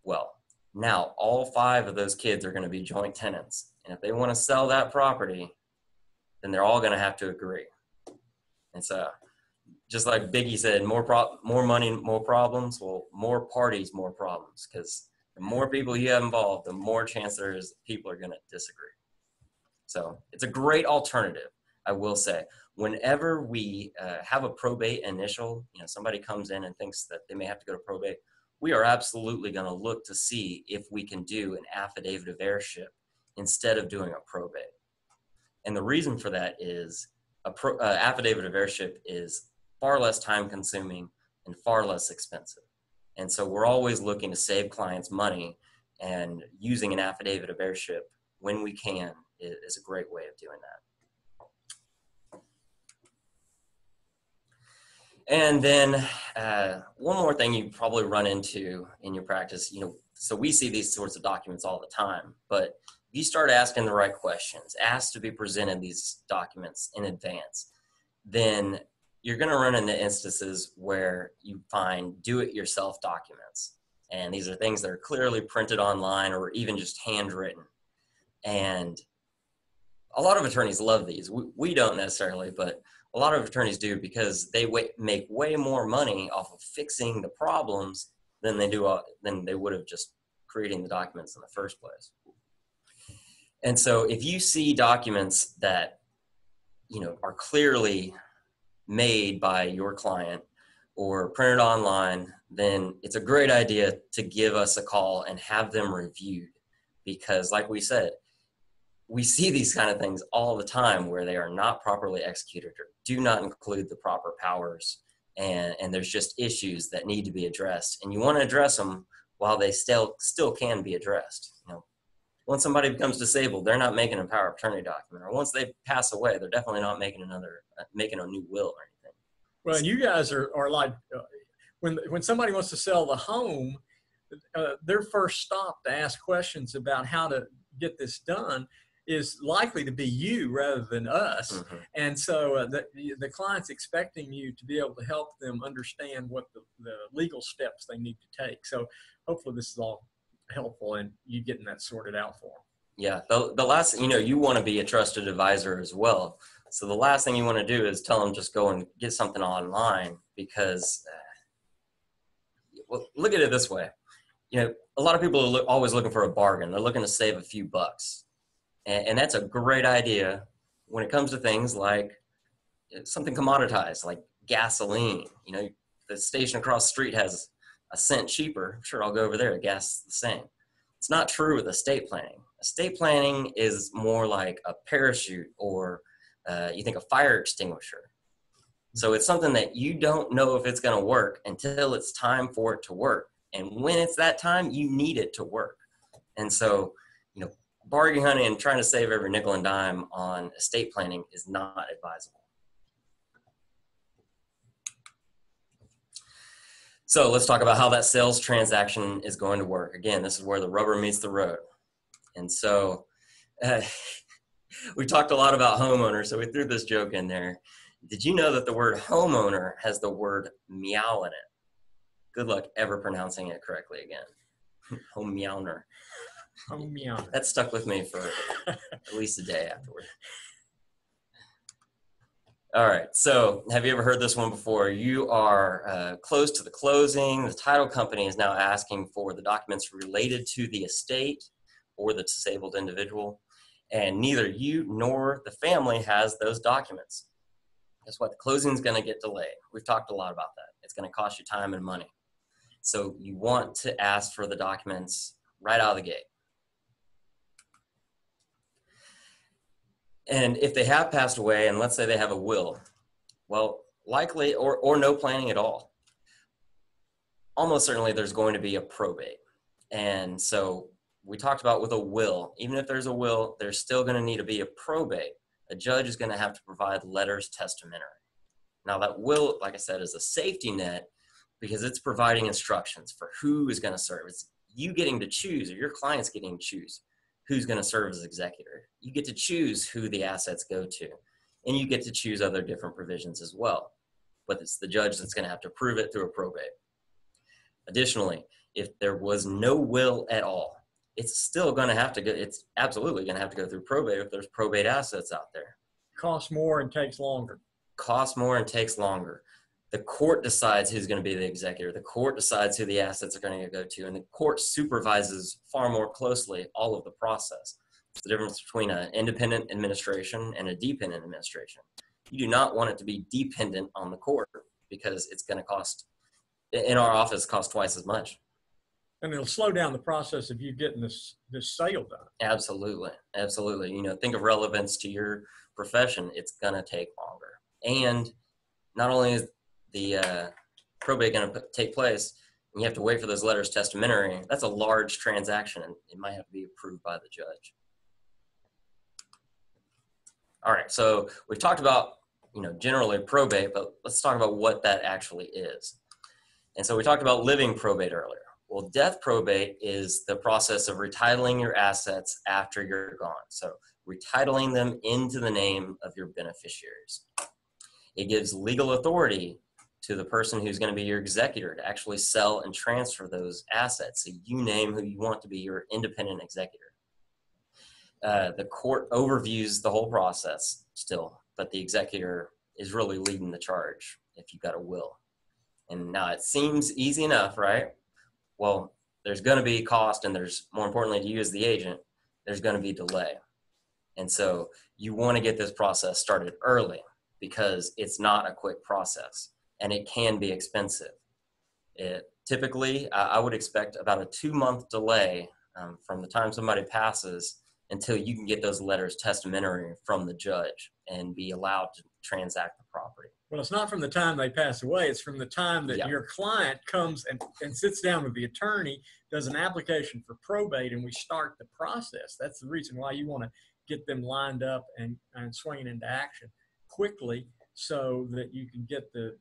Well, now all 5 of those kids are going to be joint tenants. And if they want to sell that property, then they're all going to have to agree. And so, just like Biggie said, more money, more problems. Well, more parties, more problems. Because the more people you have involved, the more chance there is people are going to disagree. So it's a great alternative, I will say. Whenever we have a probate initial, somebody comes in and thinks that they may have to go to probate, we are absolutely going to look to see if we can do an affidavit of heirship instead of doing a probate. And the reason for that is affidavit of heirship is far less time consuming and far less expensive. And so we're always looking to save clients money, and using an affidavit of heirship when we can is a great way of doing that. And then one more thing you probably run into in your practice, so we see these sorts of documents all the time, but if you start asking the right questions, ask to be presented these documents in advance, then you're going to run into instances where you find do-it-yourself documents. And these are things that are clearly printed online or even just handwritten. And a lot of attorneys love these. We don't necessarily, but a lot of attorneys do, because they make way more money off of fixing the problems than they would have just creating the documents in the first place. And so if you see documents that, are clearly made by your client or printed online, then it's a great idea to give us a call and have them reviewed. Because like we said, we see these kind of things all the time where they are not properly executed or do not include the proper powers. And there's just issues that need to be addressed. And you want to address them while they still can be addressed. You know, once somebody becomes disabled, they're not making a power of attorney document. Or once they pass away, they're definitely not making a new will or anything. Well, and you guys are like, when somebody wants to sell the home, their first stop to ask questions about how to get this done is likely to be you rather than us. Mm-hmm. And so the client's expecting you to be able to help them understand what the legal steps they need to take. So hopefully this is all helpful and you getting that sorted out for them. Yeah, the last, you want to be a trusted advisor as well. So the last thing you want to do is tell them just go and get something online, because well, look at it this way. A lot of people are always looking for a bargain. They're looking to save a few bucks. And that's a great idea when it comes to things like something commoditized, like gasoline. The station across the street has a cent cheaper. I'm sure I'll go over there. Gas is the same. It's not true with estate planning. Estate planning is more like a parachute, or you think a fire extinguisher. So it's something that you don't know if it's going to work until it's time for it to work. And when it's that time, you need it to work. And so, bargain hunting and trying to save every nickel and dime on estate planning is not advisable. So let's talk about how that sales transaction is going to work. Again, this is where the rubber meets the road. And so we talked a lot about homeowners, so we threw this joke in there. Did you know that the word homeowner has the word meow in it? Good luck ever pronouncing it correctly again. Homeowner. That stuck with me for at least a day afterward. All right, so have you ever heard this one before? You are close to the closing. The title company is now asking for the documents related to the estate or the disabled individual, and neither you nor the family has those documents. Guess what? The closing is going to get delayed. We've talked a lot about that. It's going to cost you time and money. So you want to ask for the documents right out of the gate. And if they have passed away, and let's say they have a will, well, likely, or no planning at all, almost certainly there's going to be a probate. And so we talked about with a will, even if there's a will, there's still going to need to be a probate. A judge is going to have to provide letters testamentary. Now that will, like I said, is a safety net because it's providing instructions for who is going to serve. It's you getting to choose, or your client's getting to choose who's going to serve as executor. You get to choose who the assets go to, and you get to choose other different provisions as well. But it's the judge that's going to have to prove it through a probate. Additionally, if there was no will at all, it's still going to have to go, it's absolutely going to have to go through probate if there's probate assets out there. Costs more and takes longer. Costs more and takes longer. The court decides who's going to be the executor. The court decides who the assets are going to go to, and the court supervises far more closely all of the process. It's the difference between an independent administration and a dependent administration. You do not want it to be dependent on the court because it's going to cost, in our office, cost twice as much. And it'll slow down the process of you getting this sale done. Absolutely. Absolutely. Think of relevance to your profession. It's going to take longer. And not only is the probate going to take place, and you have to wait for those letters testamentary, that's a large transaction, and it might have to be approved by the judge. All right, so we've talked about, generally probate, but let's talk about what that actually is. And so we talked about living probate earlier. Well, death probate is the process of retitling your assets after you're gone. So retitling them into the name of your beneficiaries. It gives legal authority to the person who's going to be your executor to actually sell and transfer those assets. So you name who you want to be your independent executor. The court overviews the whole process still, but the executor is really leading the charge if you've got a will. And now it seems easy enough, right? Well, there's going to be cost, and there's, more importantly to you as the agent, there's going to be delay. And so you want to get this process started early because it's not a quick process and it can be expensive. Typically, I would expect about a 2-month delay from the time somebody passes until you can get those letters testamentary from the judge and be allowed to transact the property. Well, it's not from the time they pass away. It's from the time that your client comes and sits down with the attorney, does an application for probate, and we start the process. That's the reason why you want to get them lined up and swinging into action quickly so that you can get the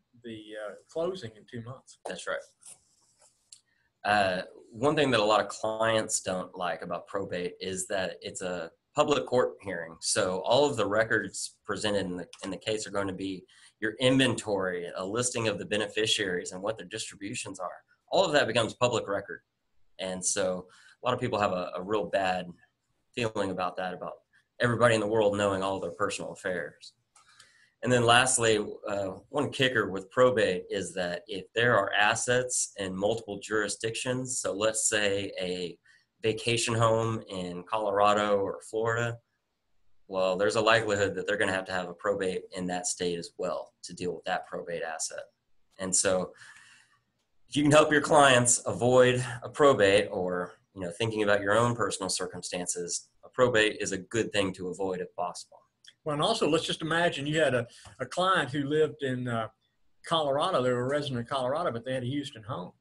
closing in 2 months. That's right. One thing that a lot of clients don't like about probate is that it's a public court hearing. So all of the records presented in the case are going to be your inventory, a listing of the beneficiaries and what their distributions are. All of that becomes public record. And so a lot of people have a real bad feeling about that, about everybody in the world knowing all their personal affairs. And then lastly, one kicker with probate is that if there are assets in multiple jurisdictions, so let's say a vacation home in Colorado or Florida, well, there's a likelihood that they're going to have a probate in that state as well to deal with that probate asset. And so if you can help your clients avoid a probate, or thinking about your own personal circumstances, a probate is a good thing to avoid if possible. Well, and also, let's just imagine you had a client who lived in Colorado. They were a resident of Colorado, but they had a Houston home.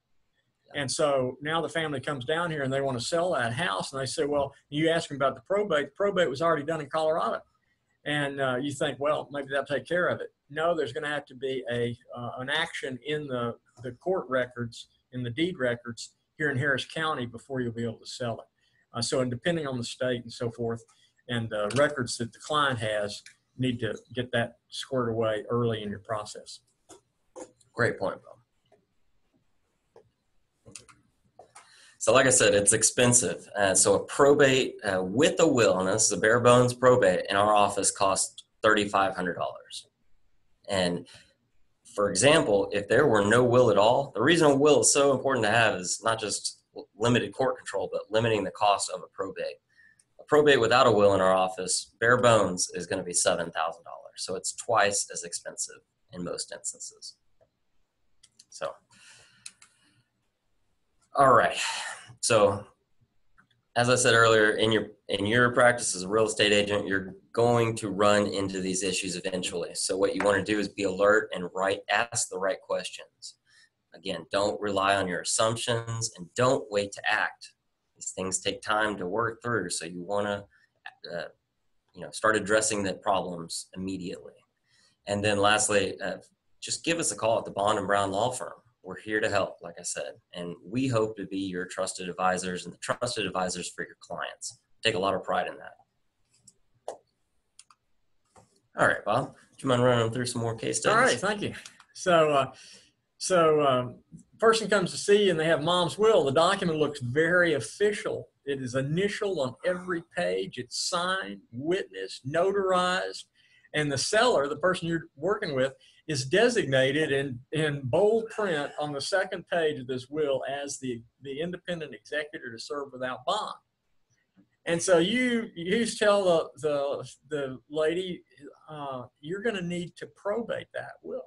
And so now the family comes down here and they want to sell that house. And they say, well, you ask them about the probate. The probate was already done in Colorado. And you think, well, maybe that'll take care of it. No, there's going to have to be an action in the court records, in the deed records here in Harris County before you'll be able to sell it. So, and depending on the state and so forth, and the records that the client has, need to get that squared away early in your process. Great point, Bob. So like I said, it's expensive. So a probate with a will, and this is a bare bones probate, in our office costs $3,500. And for example, if there were no will at all, the reason a will is so important to have is not just limited court control, but limiting the cost of a probate. Probate without a will in our office, bare bones, is going to be $7,000. So it's twice as expensive in most instances. So, all right. So, as I said earlier, in your practice as a real estate agent, you're going to run into these issues eventually. So what you want to do is be alert and ask the right questions. Again, don't rely on your assumptions and don't wait to act. These things take time to work through, so you want to, start addressing the problems immediately. And then lastly, just give us a call at the Bond and Brown Law Firm. We're here to help, like I said, and we hope to be your trusted advisors and the trusted advisors for your clients. Take a lot of pride in that. All right, Bob, do you mind running through some more case studies? All right, thank you. So, person comes to see you and they have mom's will. The document looks very official. It is initialed on every page. It's signed, witnessed, notarized, and the seller, the person you're working with, is designated in bold print on the second page of this will as the independent executor to serve without bond. And so you tell the lady, you're going to need to probate that will.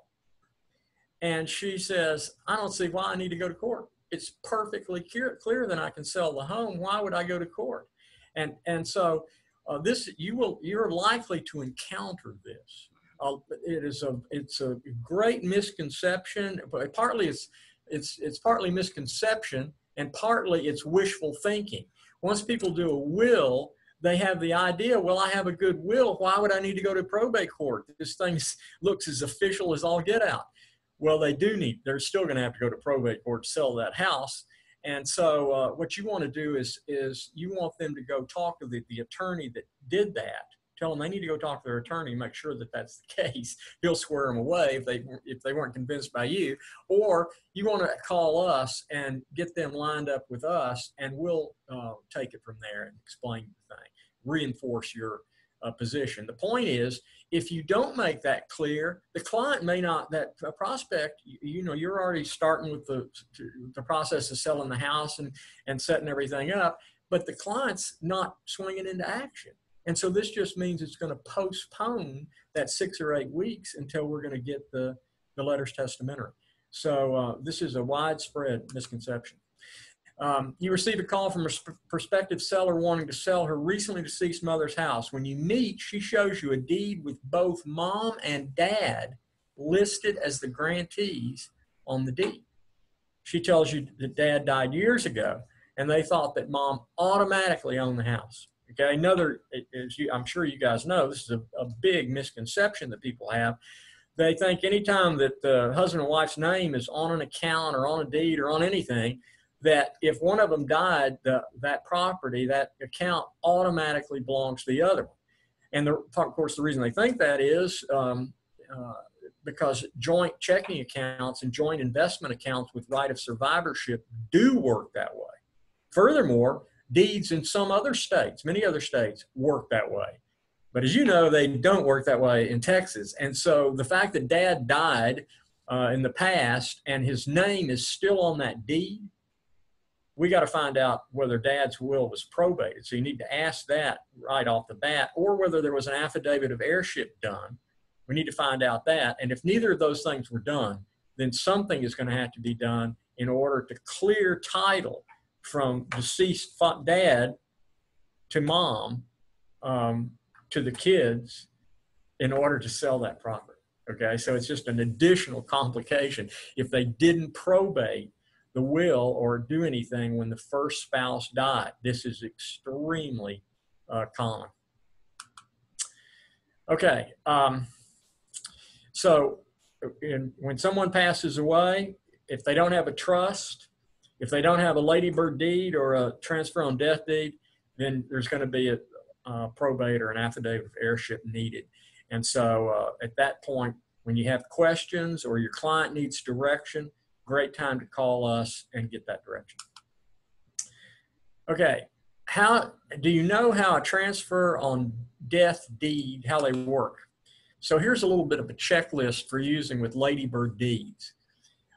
And she says, I don't see why I need to go to court. It's perfectly clear that I can sell the home. Why would I go to court? And so you're likely to encounter this. It's a great misconception. But partly it's partly misconception, and partly it's wishful thinking. Once people do a will, they have the idea, well, I have a good will. Why would I need to go to probate court? This thing looks as official as all get out. Well, they're still going to have to go to probate court to sell that house. And so what you want to do is you want them to go talk to the attorney that did that. Tell them they need to go talk to their attorney, make sure that that's the case. He'll square them away if they weren't convinced by you. Or you want to call us and get them lined up with us, and we'll take it from there and explain the thing, reinforce your position. The point is, if you don't make that clear, the client may not, that prospect, you're already starting with the process of selling the house and setting everything up, but the client's not swinging into action. And so this just means it's going to postpone that 6 or 8 weeks until we're going to get the letters testamentary. So this is a widespread misconception. You receive a call from a prospective seller wanting to sell her recently deceased mother's house. When you meet, she shows you a deed with both mom and dad listed as the grantees on the deed. She tells you that dad died years ago, and they thought that mom automatically owned the house. Okay, I'm sure you guys know, this is a big misconception that people have. They think anytime that the husband and wife's name is on an account or on a deed or on anything, that if one of them died, that property, that account automatically belongs to the other one. And of course, the reason they think that is because joint checking accounts and joint investment accounts with right of survivorship do work that way. Furthermore, deeds in some other states, many other states, work that way. But as you know, they don't work that way in Texas. And so the fact that dad died in the past and his name is still on that deed, we got to find out whether dad's will was probated. So you need to ask that right off the bat, or whether there was an affidavit of heirship done. We need to find out that. And if neither of those things were done, then something is going to have to be done in order to clear title from deceased dad to mom to the kids in order to sell that property. Okay, so it's just an additional complication if they didn't probate the will or do anything when the first spouse died. This is extremely common. Okay, so when someone passes away, if they don't have a trust, if they don't have a ladybird deed or a transfer on death deed, then there's going to be a probate or an affidavit of heirship needed. And so at that point, when you have questions or your client needs direction, great time to call us and get that direction. Okay, how do you know how a transfer on death deed, how they work? So here's a little bit of a checklist for using with ladybird deeds.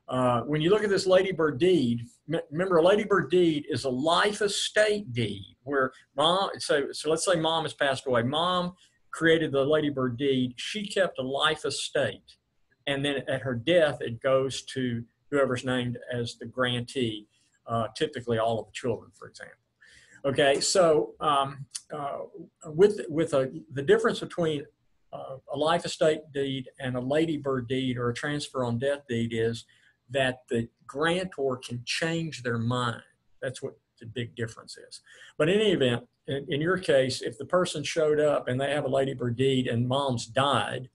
When you look at this ladybird deed, remember a ladybird deed is a life estate deed where mom, so let's say mom has passed away. Mom created the ladybird deed. She kept a life estate. And then at her death, it goes to whoever's named as the grantee, typically all of the children, for example. Okay, so the difference between a life estate deed and a ladybird deed or a transfer on death deed is that the grantor can change their mind. That's what the big difference is. But in any event, in your case, if the person showed up and they have a ladybird deed and mom's died,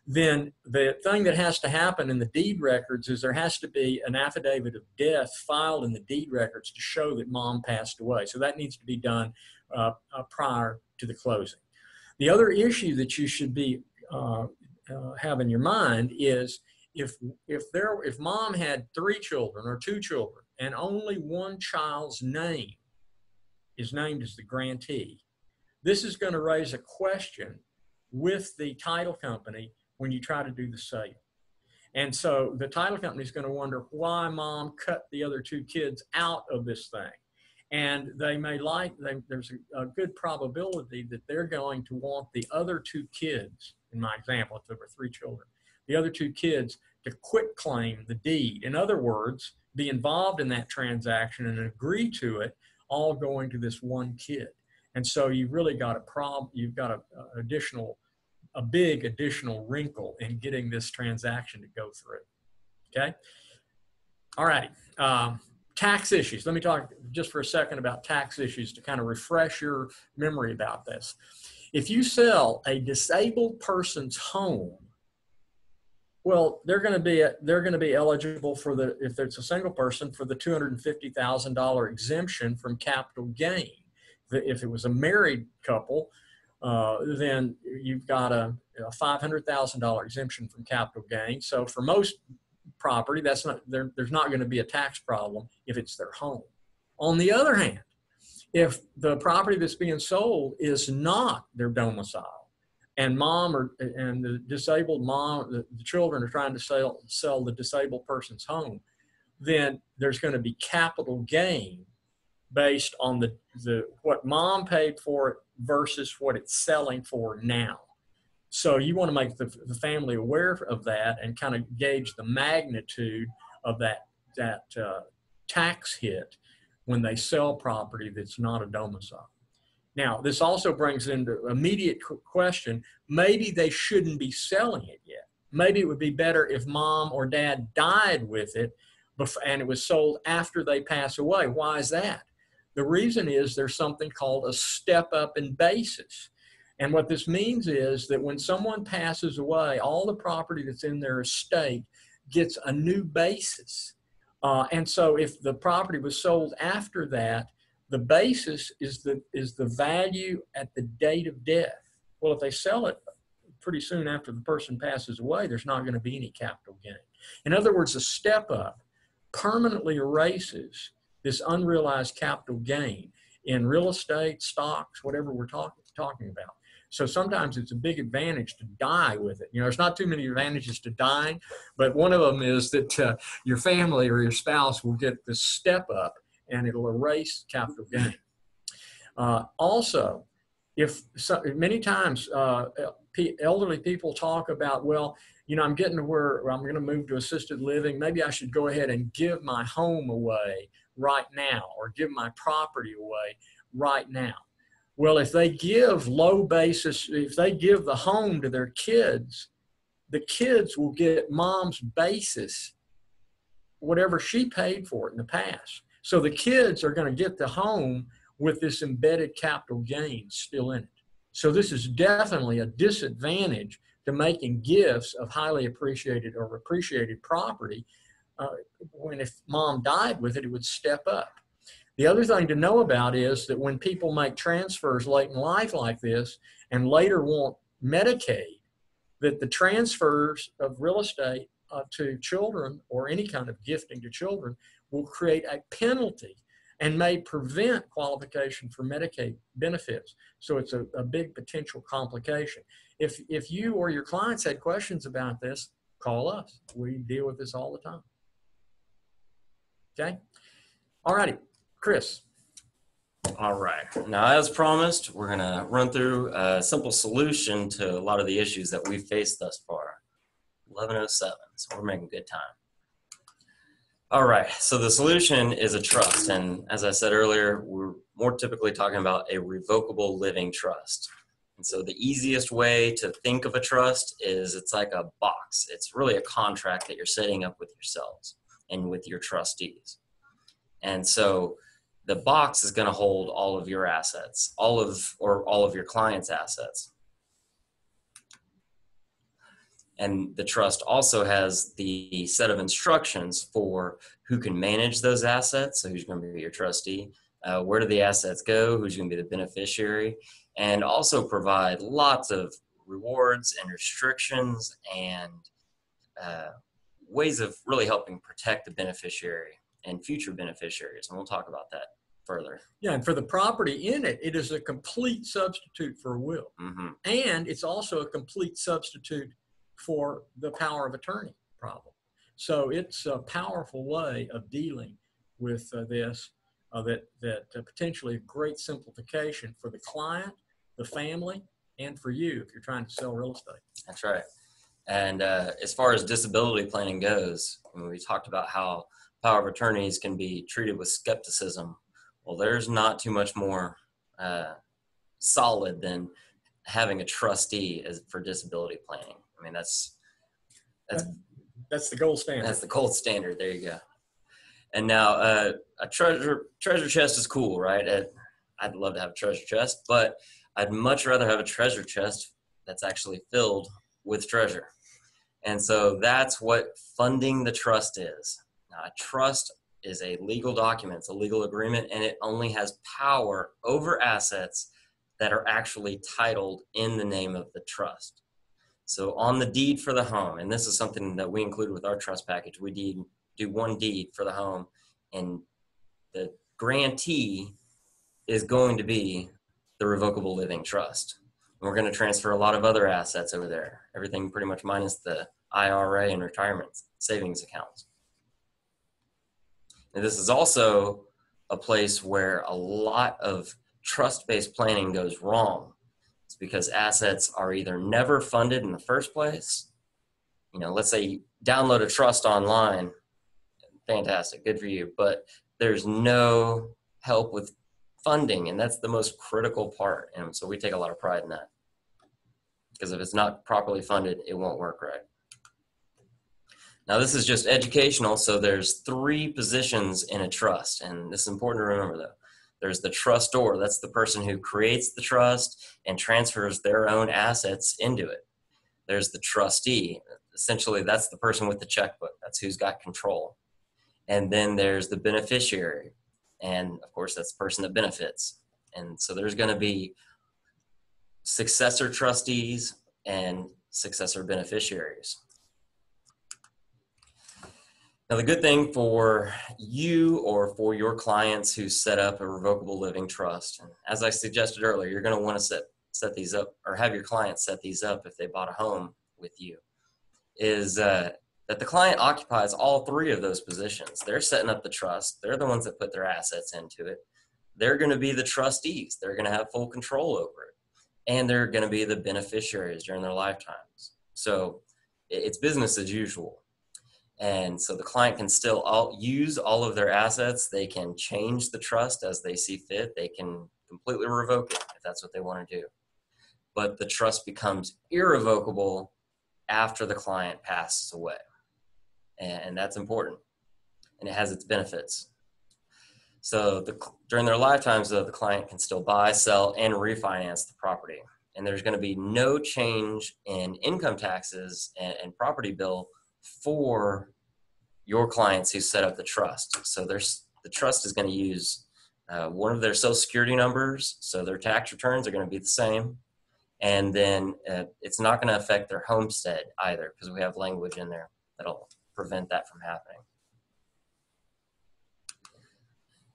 then the thing that has to happen in the deed records is there has to be an affidavit of death filed in the deed records to show that mom passed away. So that needs to be done prior to the closing. The other issue that you should be have in your mind is if mom had 3 children or 2 children and only one child's name is named as the grantee, this is going to raise a question with the title company when you try to do the sale. And so the title company is going to wonder why mom cut the other 2 kids out of this thing. And they may there's a good probability that they're going to want the other 2 kids, in my example, if there were 3 children, the other 2 kids to quit claim the deed. In other words, be involved in that transaction and agree to it, all going to this one kid. And so you've really got a problem. You've got a big additional wrinkle in getting this transaction to go through. Okay. All righty. Tax issues. Let me talk just for a second about tax issues to kind of refresh your memory about this. If you sell a disabled person's home, well, they're going to be eligible for if it's a single person, for the $250,000 exemption from capital gain. If it was a married couple, then you've got a $500,000 exemption from capital gain. So for most property, there's not going to be a tax problem if it's their home. On the other hand, if the property that's being sold is not their domicile, and and the disabled mom, the children are trying to sell the disabled person's home, then there's going to be capital gain based on what mom paid for it versus what it's selling for now. So you want to make the family aware of that and kind of gauge the magnitude of that tax hit when they sell property that's not a domicile. Now, this also brings into immediate question, maybe they shouldn't be selling it yet. Maybe it would be better if mom or dad died with it and it was sold after they pass away. Why is that? The reason is there's something called a step up in basis. And what this means is that when someone passes away, all the property that's in their estate gets a new basis. And so if the property was sold after that, the basis is the value at the date of death. Well, if they sell it pretty soon after the person passes away, there's not going to be any capital gain. In other words, a step up permanently erases this unrealized capital gain in real estate, stocks, whatever we're talking about. So sometimes it's a big advantage to die with it. You know, there's not too many advantages to dying, but one of them is that your family or your spouse will get the step up and it'll erase capital gain. Also, many times elderly people talk about, well, you know, I'm getting to where I'm going to move to assisted living. Maybe I should go ahead and give my home away right now, or give my property away right now. Well, if they give low basis, if they give the home to their kids, the kids will get mom's basis, whatever she paid for it in the past. So the kids are going to get the home with this embedded capital gain still in it. So this is definitely a disadvantage to making gifts of highly appreciated or appreciated property. When if mom died with it, it would step up. The other thing to know about is that when people make transfers late in life like this and later want Medicaid, that the transfers of real estate to children or any kind of gifting to children will create a penalty and may prevent qualification for Medicaid benefits. So it's a big potential complication. If you or your clients had questions about this, call us. We deal with this all the time. Okay? All righty. Chris. All right. Now, as promised, we're going to run through a simple solution to a lot of the issues that we've faced thus far. 11:07, so we're making good time. All right. So the solution is a trust. And as I said earlier, we're more typically talking about a revocable living trust. And so the easiest way to think of a trust is it's like a box. It's really a contract that you're setting up with yourselves and with your trustees. And so the box is going to hold all of your assets, all of your clients' assets. And the trust also has the set of instructions for who can manage those assets. So who's going to be your trustee? Where do the assets go? Who's going to be the beneficiary? And also provide lots of rewards and restrictions and ways of really helping protect the beneficiary and future beneficiaries. And we'll talk about that further. Yeah, and for the property in it, it is a complete substitute for a will. Mm-hmm. And it's also a complete substitute for the power of attorney problem. So it's a powerful way of dealing with this that potentially a great simplification for the client, the family, and for you if you're trying to sell real estate. That's right. And as far as disability planning goes, we talked about how power of attorneys can be treated with skepticism. Well, there's not too much more solid than having a trustee for disability planning. I mean, that's the gold standard. That's the gold standard. There you go. And now a treasure chest is cool, right? I'd love to have a treasure chest, but I'd much rather have a treasure chest that's actually filled with treasure. And so that's what funding the trust is. Now, a trust is a legal document, it's a legal agreement, and it only has power over assets that are actually titled in the name of the trust. So on the deed for the home, and this is something that we include with our trust package, we do one deed for the home, and the grantee is going to be the revocable living trust. And we're going to transfer a lot of other assets over there, everything pretty much minus the IRA and retirement savings accounts. And this is also a place where a lot of trust-based planning goes wrong. It's because assets are either never funded in the first place. You know, let's say you download a trust online, fantastic, good for you, but there's no help with funding, and that's the most critical part. And so we take a lot of pride in that, because if it's not properly funded, it won't work right. Now, this is just educational, so there's 3 positions in a trust, and this is important to remember, though. There's the trustor. That's the person who creates the trust and transfers their own assets into it. There's the trustee. Essentially, that's the person with the checkbook. That's who's got control. And then there's the beneficiary, and of course, that's the person that benefits. And so there's going to be successor trustees and successor beneficiaries. Now, the good thing for you or for your clients who set up a revocable living trust, and as I suggested earlier, you're going to want to set these up, or have your clients set these up if they bought a home with you, is that the client occupies all 3 of those positions. They're setting up the trust. They're the ones that put their assets into it. They're going to be the trustees. They're going to have full control over it. And they're going to be the beneficiaries during their lifetimes. So it's business as usual. And so the client can still use all of their assets. They can change the trust as they see fit. They can completely revoke it if that's what they want to do. But the trust becomes irrevocable after the client passes away. And that's important. And it has its benefits. So during their lifetimes, though, the client can still buy, sell, and refinance the property. And there's going to be no change in income taxes and property bill for your clients who set up the trust. So the trust is going to use one of their social security numbers, so their tax returns are going to be the same. And then it's not going to affect their homestead either, because we have language in there that'll prevent that from happening.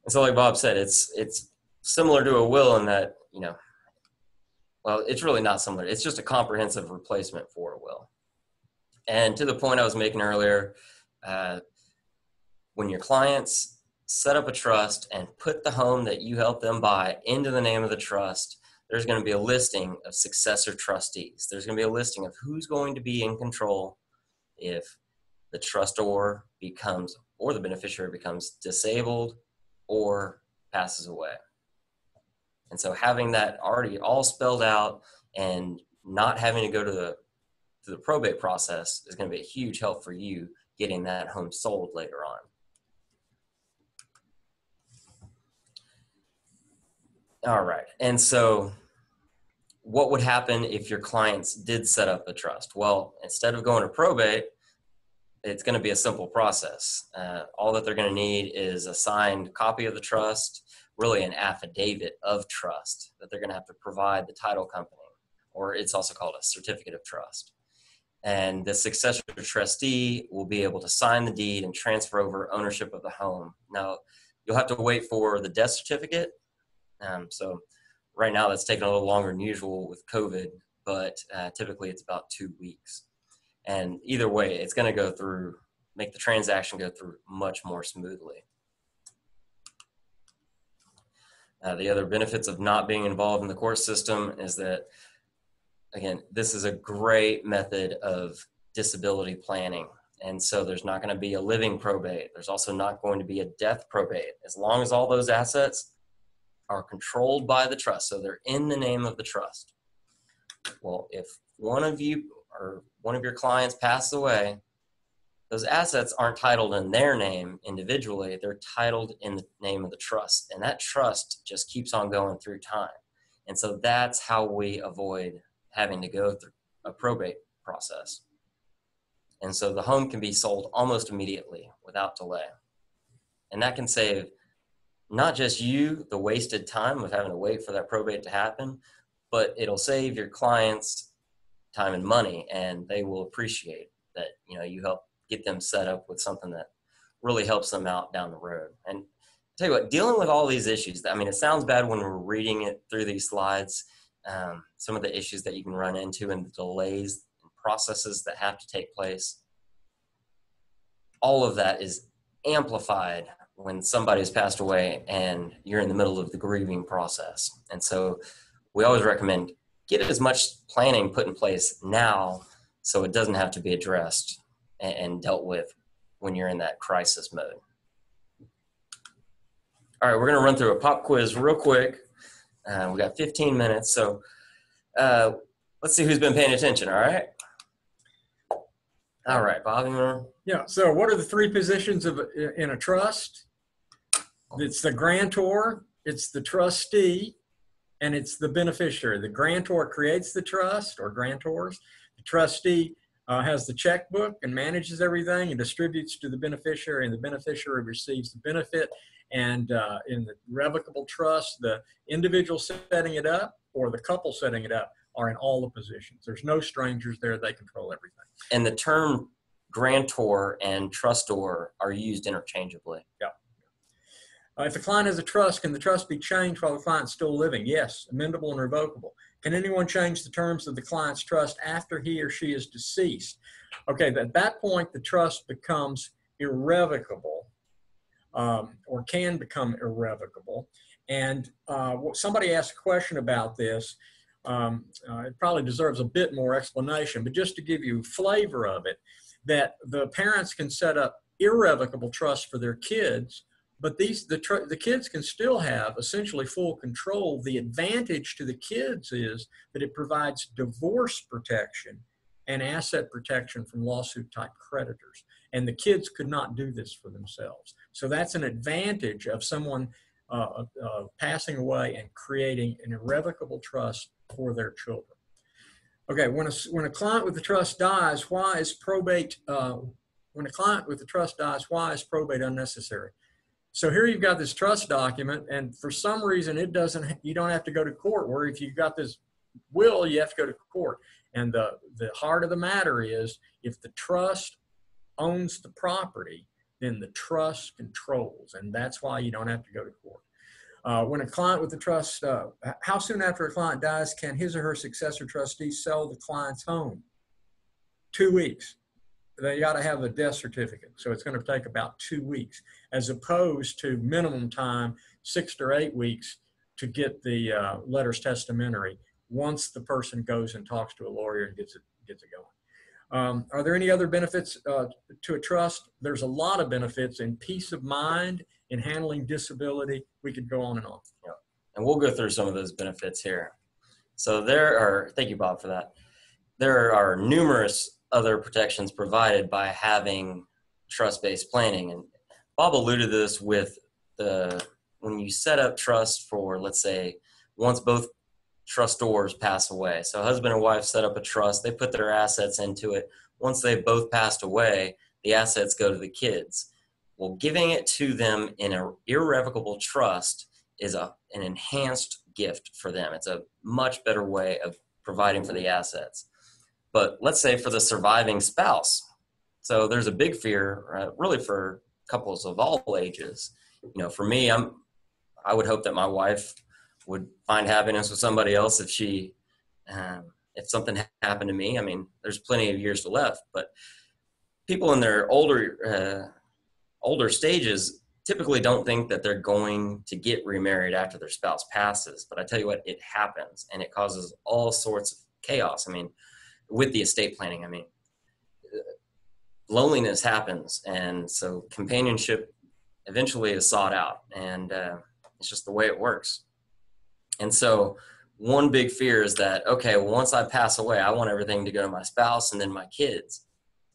And so like Bob said, it's similar to a will in that, well, it's really not similar. It's just a comprehensive replacement for a will. And to the point I was making earlier, when your clients set up a trust and put the home that you helped them buy into the name of the trust, there's going to be a listing of successor trustees. There's going to be a listing of who's going to be in control if the trustor becomes, or the beneficiary becomes disabled or passes away. And so having that already all spelled out and not having to go to the probate process is going to be a huge help for you getting that home sold later on. All right. And so what would happen if your clients did set up a trust? Well, instead of going to probate, it's going to be a simple process. All that they're going to need is a signed copy of the trust, really an affidavit of trust that they're going to have to provide the title company, or it's also called a certificate of trust. And the successor trustee will be able to sign the deed and transfer over ownership of the home. Now, you'll have to wait for the death certificate. So right now that's taking a little longer than usual with COVID, but typically it's about 2 weeks. And either way, it's going to make the transaction go through much more smoothly. The other benefits of not being involved in the court system is that, again, this is a great method of disability planning. And so there's not going to be a living probate. There's also not going to be a death probate. As long as all those assets are controlled by the trust, so they're in the name of the trust. Well, if one of you or one of your clients passes away, those assets aren't titled in their name individually. They're titled in the name of the trust. And that trust just keeps on going through time. And so that's how we avoid having to go through a probate process. And so the home can be sold almost immediately without delay. And that can save not just you the wasted time of having to wait for that probate to happen, but it'll save your clients time and money, and they will appreciate that, you help get them set up with something that really helps them out down the road. And I'll tell you what, dealing with all these issues, it sounds bad when we're reading it through these slides, some of the issues that you can run into and the delays and processes that have to take place. All of that is amplified when somebody's passed away and you're in the middle of the grieving process. And so we always recommend get as much planning put in place now so it doesn't have to be addressed and dealt with when you're in that crisis mode. All right, we're going to run through a pop quiz real quick. We got 15 minutes, so let's see who's been paying attention, all right? All right, Bob, you want to? Yeah, so what are the three positions in a trust? It's the grantor, it's the trustee, and it's the beneficiary. The grantor creates the trust, or grantors. The trustee has the checkbook and manages everything and distributes to the beneficiary, and the beneficiary receives the benefit. And in the revocable trust, the individual setting it up or the couple setting it up are in all the positions. There's no strangers there. They control everything. And the term grantor and trustor are used interchangeably. Yeah. If the client has a trust, can the trust be changed while the client's still living? Yes, amendable and revocable. Can anyone change the terms of the client's trust after he or she is deceased? Okay, at that point, the trust becomes irrevocable, or can become irrevocable. And somebody asked a question about this. It probably deserves a bit more explanation, but just to give you flavor of it, that the parents can set up irrevocable trusts for their kids, but the kids can still have essentially full control. The advantage to the kids is that it provides divorce protection and asset protection from lawsuit type creditors. And the kids could not do this for themselves. So that's an advantage of someone passing away and creating an irrevocable trust for their children. Okay, when a client with the trust dies, why is probate? When a client with the trust dies, why is probate unnecessary? So here you've got this trust document, and for some reason you don't have to go to court. Where if you've got this will, you have to go to court. And the heart of the matter is, if the trust owns the property, then the trust controls, and that's why you don't have to go to court. When a client with the trust, how soon after a client dies can his or her successor trustee sell the client's home? 2 weeks. They got to have a death certificate, so it's going to take about 2 weeks, as opposed to minimum time 6 to 8 weeks to get the letters testamentary once the person goes and talks to a lawyer and gets it going. Are there any other benefits to a trust? There's a lot of benefits in peace of mind, in handling disability. We could go on and on. Yeah. And we'll go through some of those benefits here. So thank you, Bob, for that. There are numerous other protections provided by having trust-based planning. And Bob alluded to this with when you set up trust for, let's say, once both trustors pass away. So husband and wife set up a trust, they put their assets into it. Once they've both passed away, the assets go to the kids. Well, giving it to them in an irrevocable trust is an enhanced gift for them. It's a much better way of providing for the assets. But let's say for the surviving spouse. So there's a big fear, really for couples of all ages. For me, I would hope that my wife would find happiness with somebody else if something happened to me. I mean, there's plenty of years left, but people in their older stages typically don't think that they're going to get remarried after their spouse passes. But I tell you what, it happens, and it causes all sorts of chaos. I mean, with the estate planning, loneliness happens, and so companionship eventually is sought out, and it's just the way it works. And so one big fear is that, okay, well, once I pass away, I want everything to go to my spouse and then my kids.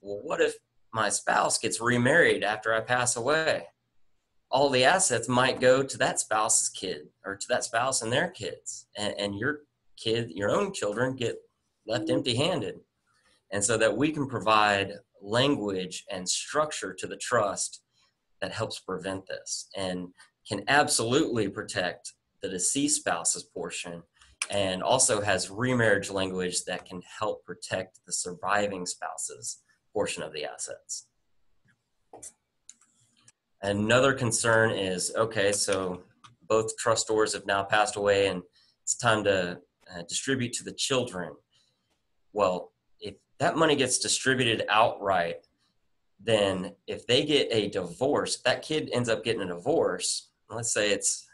Well, what if my spouse gets remarried after I pass away? All the assets might go to that spouse's kid, or to that spouse and their kids, and your own children get left empty-handed. And so that we can provide language and structure to the trust that helps prevent this and can absolutely protect the deceased spouse's portion, and also has remarriage language that can help protect the surviving spouse's portion of the assets. Another concern is, okay, so both trustors have now passed away and it's time to distribute to the children. Well, if that money gets distributed outright, then if they get a divorce, if that kid ends up getting a divorce, let's say it's,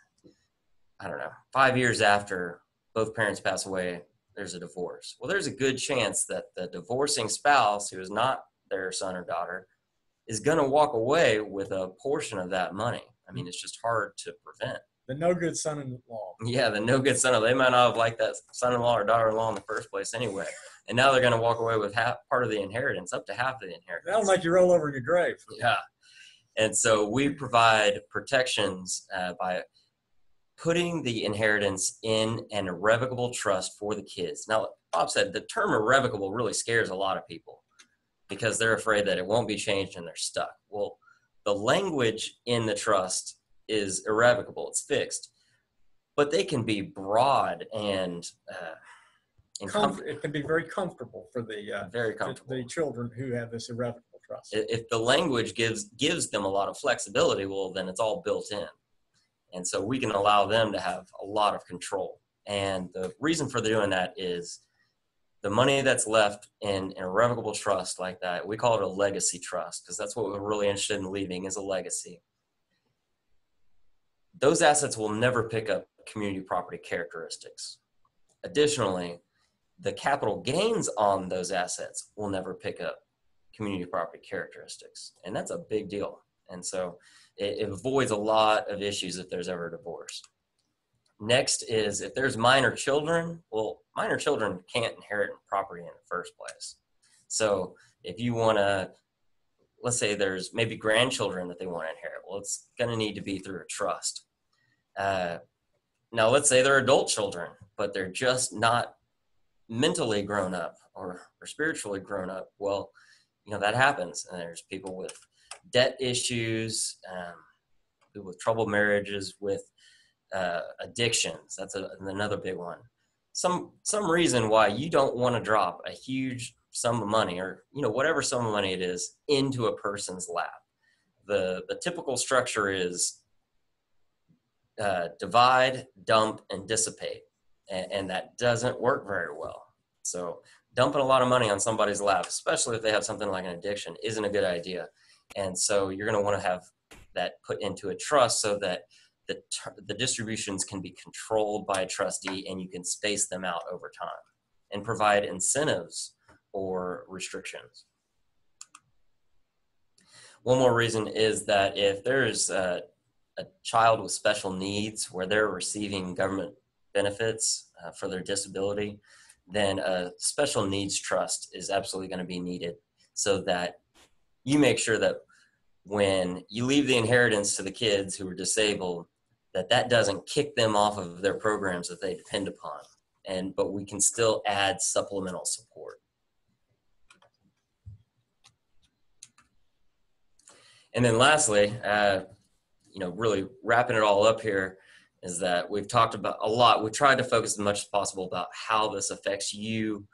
5 years after both parents pass away, there's a divorce. Well, there's a good chance that the divorcing spouse, who is not their son or daughter, is going to walk away with a portion of that money. I mean, it's just hard to prevent. The no good son-in-law. Yeah, the no good son-in-law. They might not have liked that son-in-law or daughter-in-law in the first place anyway. And now they're going to walk away with part of the inheritance, up to half of the inheritance. That'll make you roll over in your grave. Yeah. And so we provide protections by putting the inheritance in an irrevocable trust for the kids. Now, Bob said the term irrevocable really scares a lot of people because they're afraid that it won't be changed and they're stuck. Well, the language in the trust is irrevocable. It's fixed. But they can be broad and it can be very comfortable for the very comfortable. The children who have this irrevocable trust. If the language gives them a lot of flexibility, well, then it's all built in. And so we can allow them to have a lot of control. And the reason for doing that is the money that's left in an irrevocable trust like that, we call it a legacy trust because that's what we're really interested in leaving is a legacy. Those assets will never pick up community property characteristics. Additionally, the capital gains on those assets will never pick up community property characteristics. And that's a big deal. And so it avoids a lot of issues if there's ever a divorce. Next is if there's minor children, well, minor children can't inherit property in the first place. So if you want to, let's say there's maybe grandchildren that they want to inherit, well, it's going to need to be through a trust. Now, let's say they're adult children, but they're just not mentally grown up or spiritually grown up. Well, that happens. And there's people with debt issues, people with troubled marriages, with addictions. That's another big one. Some reason why you don't want to drop a huge sum of money or, whatever sum of money it is into a person's lap. The typical structure is divide, dump, and dissipate. And that doesn't work very well. So dumping a lot of money on somebody's lap, especially if they have something like an addiction, isn't a good idea. And so you're going to want to have that put into a trust so that the distributions can be controlled by a trustee and you can space them out over time and provide incentives or restrictions. One more reason is that if there's a child with special needs where they're receiving government benefits for their disability, then a special needs trust is absolutely going to be needed so that you make sure that when you leave the inheritance to the kids who are disabled, that doesn't kick them off of their programs that they depend upon. But we can still add supplemental support. And then lastly, really wrapping it all up here is that we've talked about a lot. We've tried to focus as much as possible about how this affects you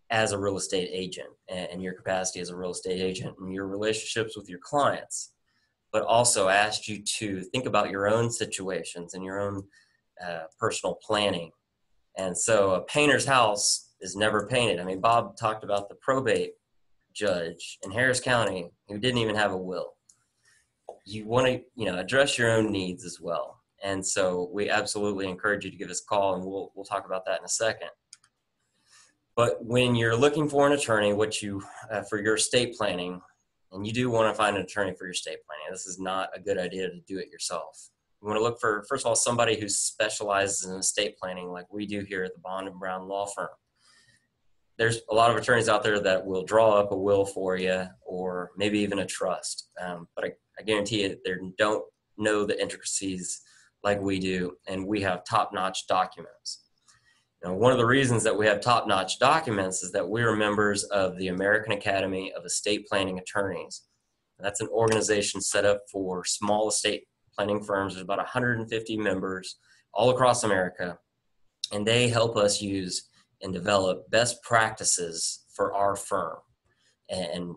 as a real estate agent and your capacity as a real estate agent and your relationships with your clients, but also asked you to think about your own situations and your own personal planning. And so a painter's house is never painted. I mean, Bob talked about the probate judge in Harris County who didn't even have a will. You want to, address your own needs as well. And so we absolutely encourage you to give us a call, and we'll talk about that in a second. But when you're looking for an attorney, for your estate planning, and you do want to find an attorney for your estate planning, this is not a good idea to do it yourself. You want to look for, first of all, somebody who specializes in estate planning like we do here at the Bond & Brown Law Firm. There's a lot of attorneys out there that will draw up a will for you or maybe even a trust. But I guarantee you they don't know the intricacies like we do, and we have top-notch documents. One of the reasons that we have top-notch documents is that we are members of the American Academy of Estate Planning Attorneys. That's an organization set up for small estate planning firms. There's about 150 members all across America, and they help us use and develop best practices for our firm. And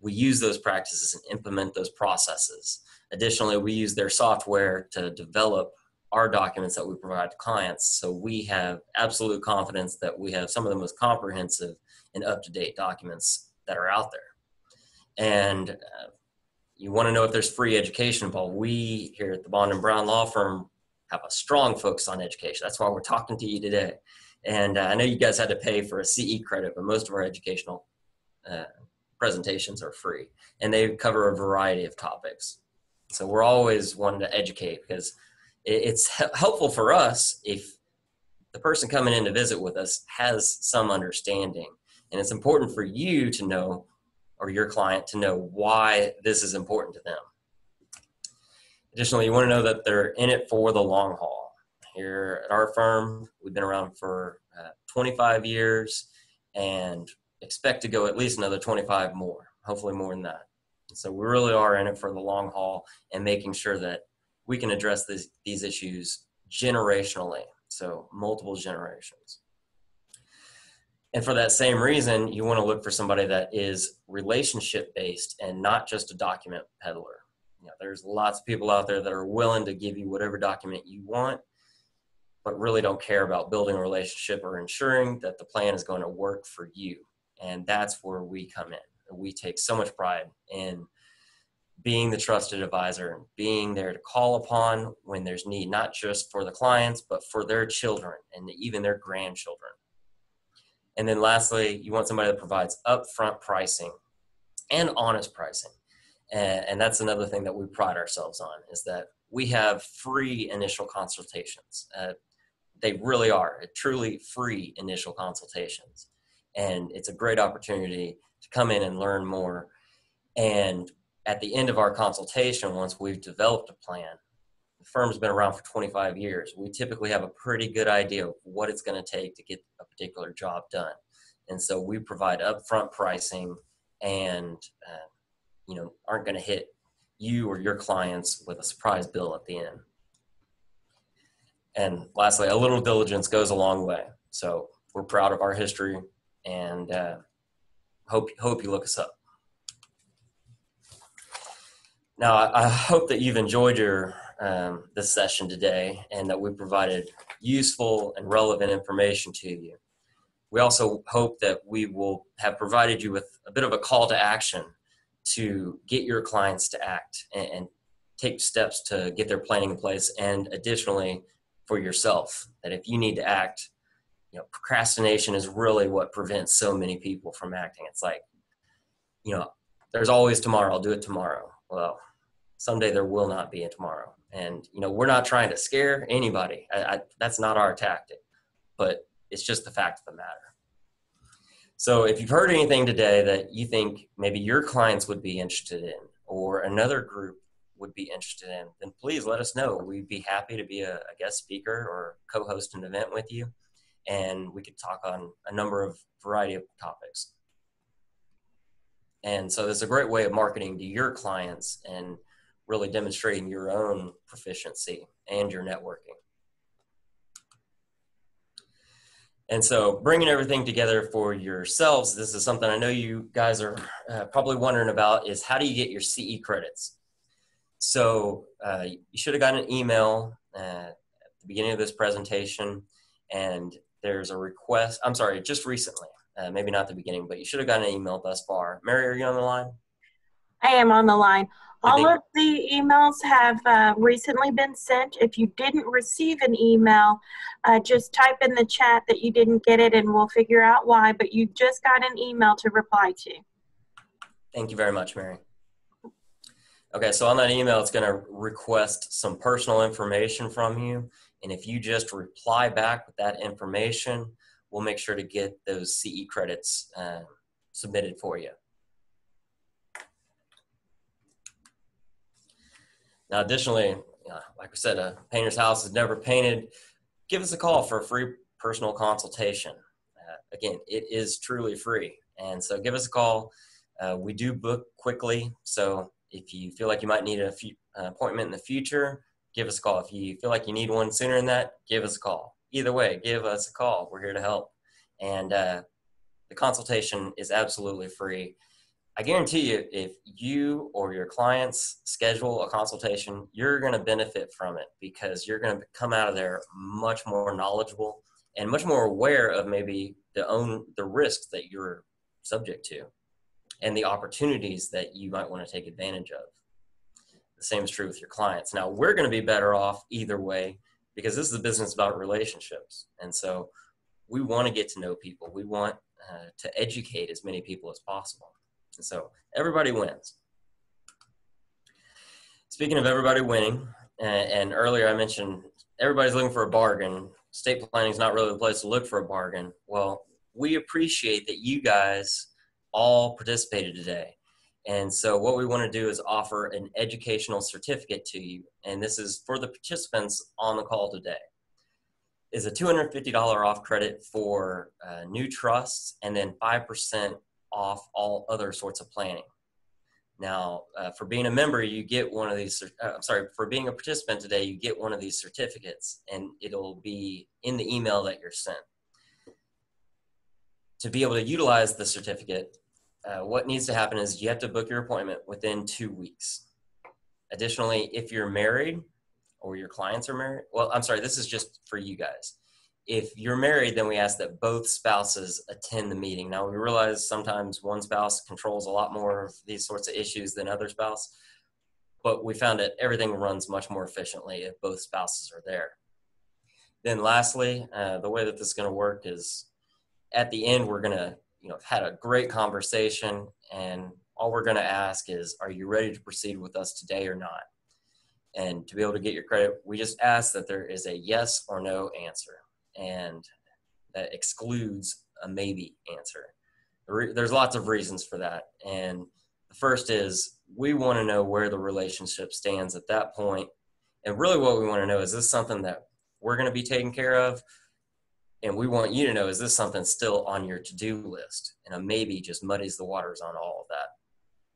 we use those practices and implement those processes. Additionally, we use their software to develop our documents that we provide to clients. So we have absolute confidence that we have some of the most comprehensive and up-to-date documents that are out there. And you want to know if there's free education involved. We here at the Bond & Brown Law Firm have a strong focus on education. That's why we're talking to you today. And I know you guys had to pay for a CE credit, but most of our educational presentations are free. And they cover a variety of topics. So we're always wanting to educate, because it's helpful for us if the person coming in to visit with us has some understanding. And it's important for you to know, or your client to know, why this is important to them. Additionally, you want to know that they're in it for the long haul. Here at our firm, we've been around for 25 years and expect to go at least another 25 more, hopefully more than that. So we really are in it for the long haul and making sure that we can address these issues generationally, so multiple generations. And for that same reason, you want to look for somebody that is relationship-based and not just a document peddler. You know, there's lots of people out there that are willing to give you whatever document you want, but really don't care about building a relationship or ensuring that the plan is going to work for you. And that's where we come in. We take so much pride in being the trusted advisor and being there to call upon when there's need, not just for the clients, but for their children and even their grandchildren. And then lastly, you want somebody that provides upfront pricing and honest pricing. And that's another thing that we pride ourselves on, is that we have free initial consultations. They really are truly free initial consultations. And it's a great opportunity to come in and learn more. And at the end of our consultation, once we've developed a plan, the firm's been around for 25 years. We typically have a pretty good idea of what it's going to take to get a particular job done. And so we provide upfront pricing and, aren't going to hit you or your clients with a surprise bill at the end. And lastly, a little diligence goes a long way. So we're proud of our history and hope you look us up. Now, I hope that you've enjoyed this session today and that we provided useful and relevant information to you. We also hope that we will have provided you with a bit of a call to action to get your clients to act and take steps to get their planning in place. And additionally, for yourself, that if you need to act, procrastination is really what prevents so many people from acting. It's like, there's always tomorrow. I'll do it tomorrow. Well, someday there will not be a tomorrow. And, we're not trying to scare anybody. That's not our tactic, but it's just the fact of the matter. So if you've heard anything today that you think maybe your clients would be interested in, or another group would be interested in, then please let us know. We'd be happy to be a guest speaker or co-host an event with you. And we could talk on a variety of topics. And so it's a great way of marketing to your clients and really demonstrating your own proficiency and your networking. And so bringing everything together for yourselves, this is something I know you guys are probably wondering about, is how do you get your CE credits? So you should have gotten an email at the beginning of this presentation, and there's a request. I'm sorry, just recently, maybe not the beginning, but you should have gotten an email thus far. Mary, are you on the line? I am on the line. All of the emails have recently been sent. If you didn't receive an email, just type in the chat that you didn't get it and we'll figure out why, but you just got an email to reply to. Thank you very much, Mary. Okay, so on that email, it's going to request some personal information from you. And if you just reply back with that information, we'll make sure to get those CE credits submitted for you. Now, additionally, like I said, a painter's house is never painted. Give us a call for a free personal consultation. Again, it is truly free. And so give us a call. We do book quickly. So if you feel like you might need an appointment in the future, give us a call. If you feel like you need one sooner than that, give us a call. Either way, give us a call. We're here to help. And the consultation is absolutely free. I guarantee you, if you or your clients schedule a consultation, you're going to benefit from it, because you're going to come out of there much more knowledgeable and much more aware of maybe the risks that you're subject to and the opportunities that you might want to take advantage of. The same is true with your clients. Now, we're going to be better off either way, because this is a business about relationships. And so we want to get to know people. We want to educate as many people as possible. And so everybody wins. Speaking of everybody winning, and earlier I mentioned everybody's looking for a bargain. Estate planning is not really the place to look for a bargain. Well, we appreciate that you guys all participated today. And so what we want to do is offer an educational certificate to you. And this is for the participants on the call today. Is a $250 off credit for new trusts, and then 5% off all other sorts of planning. Now, for being a member, you get one of these, for being a participant today, you get one of these certificates, and it'll be in the email that you're sent. To be able to utilize the certificate, what needs to happen is you have to book your appointment within 2 weeks. Additionally, if you're married or your clients are married, well, I'm sorry, this is just for you guys. If you're married, then we ask that both spouses attend the meeting. Now, we realize sometimes one spouse controls a lot more of these sorts of issues than other spouse, but we found that everything runs much more efficiently if both spouses are there. Then lastly, the way that this is going to work is at the end, we're going to, have had a great conversation, and all we're going to ask is, are you ready to proceed with us today or not? And to be able to get your credit, we just ask that there is a yes or no answer. And that excludes a maybe answer. There's lots of reasons for that. And the first is we want to know where the relationship stands at that point. And really what we want to know, is this something that we're going to be taking care of? And we want you to know, is this something still on your to-do list? And a maybe just muddies the waters on all of that.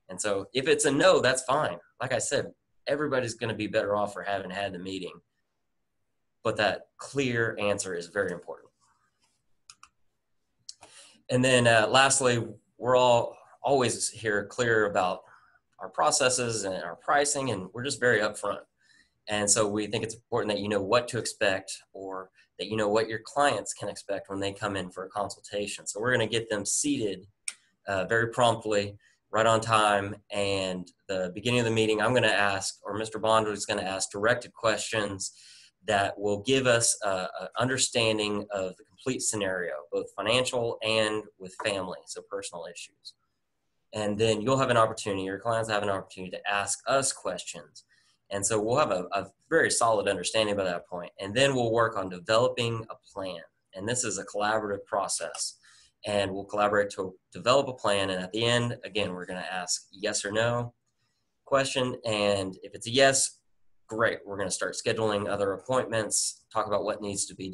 And so if it's a no, that's fine. Like I said, everybody's going to be better off for having had the meeting. But that clear answer is very important. And then lastly, we're all always here clear about our processes and our pricing, and we're just very upfront. And so we think it's important that you know what to expect, or that you know what your clients can expect when they come in for a consultation. So we're going to get them seated very promptly, right on time. And the beginning of the meeting, I'm going to ask, or Mr. Bond is going to ask directed questions that will give us an understanding of the complete scenario, both financial and with family, so personal issues. And then you'll have an opportunity, your clients have an opportunity to ask us questions. And so we'll have a very solid understanding by that point. And then we'll work on developing a plan. And this is a collaborative process. And we'll collaborate to develop a plan. And at the end, again, we're going to ask yes or no question. And if it's a yes, great. We're going to start scheduling other appointments, talk about what needs to be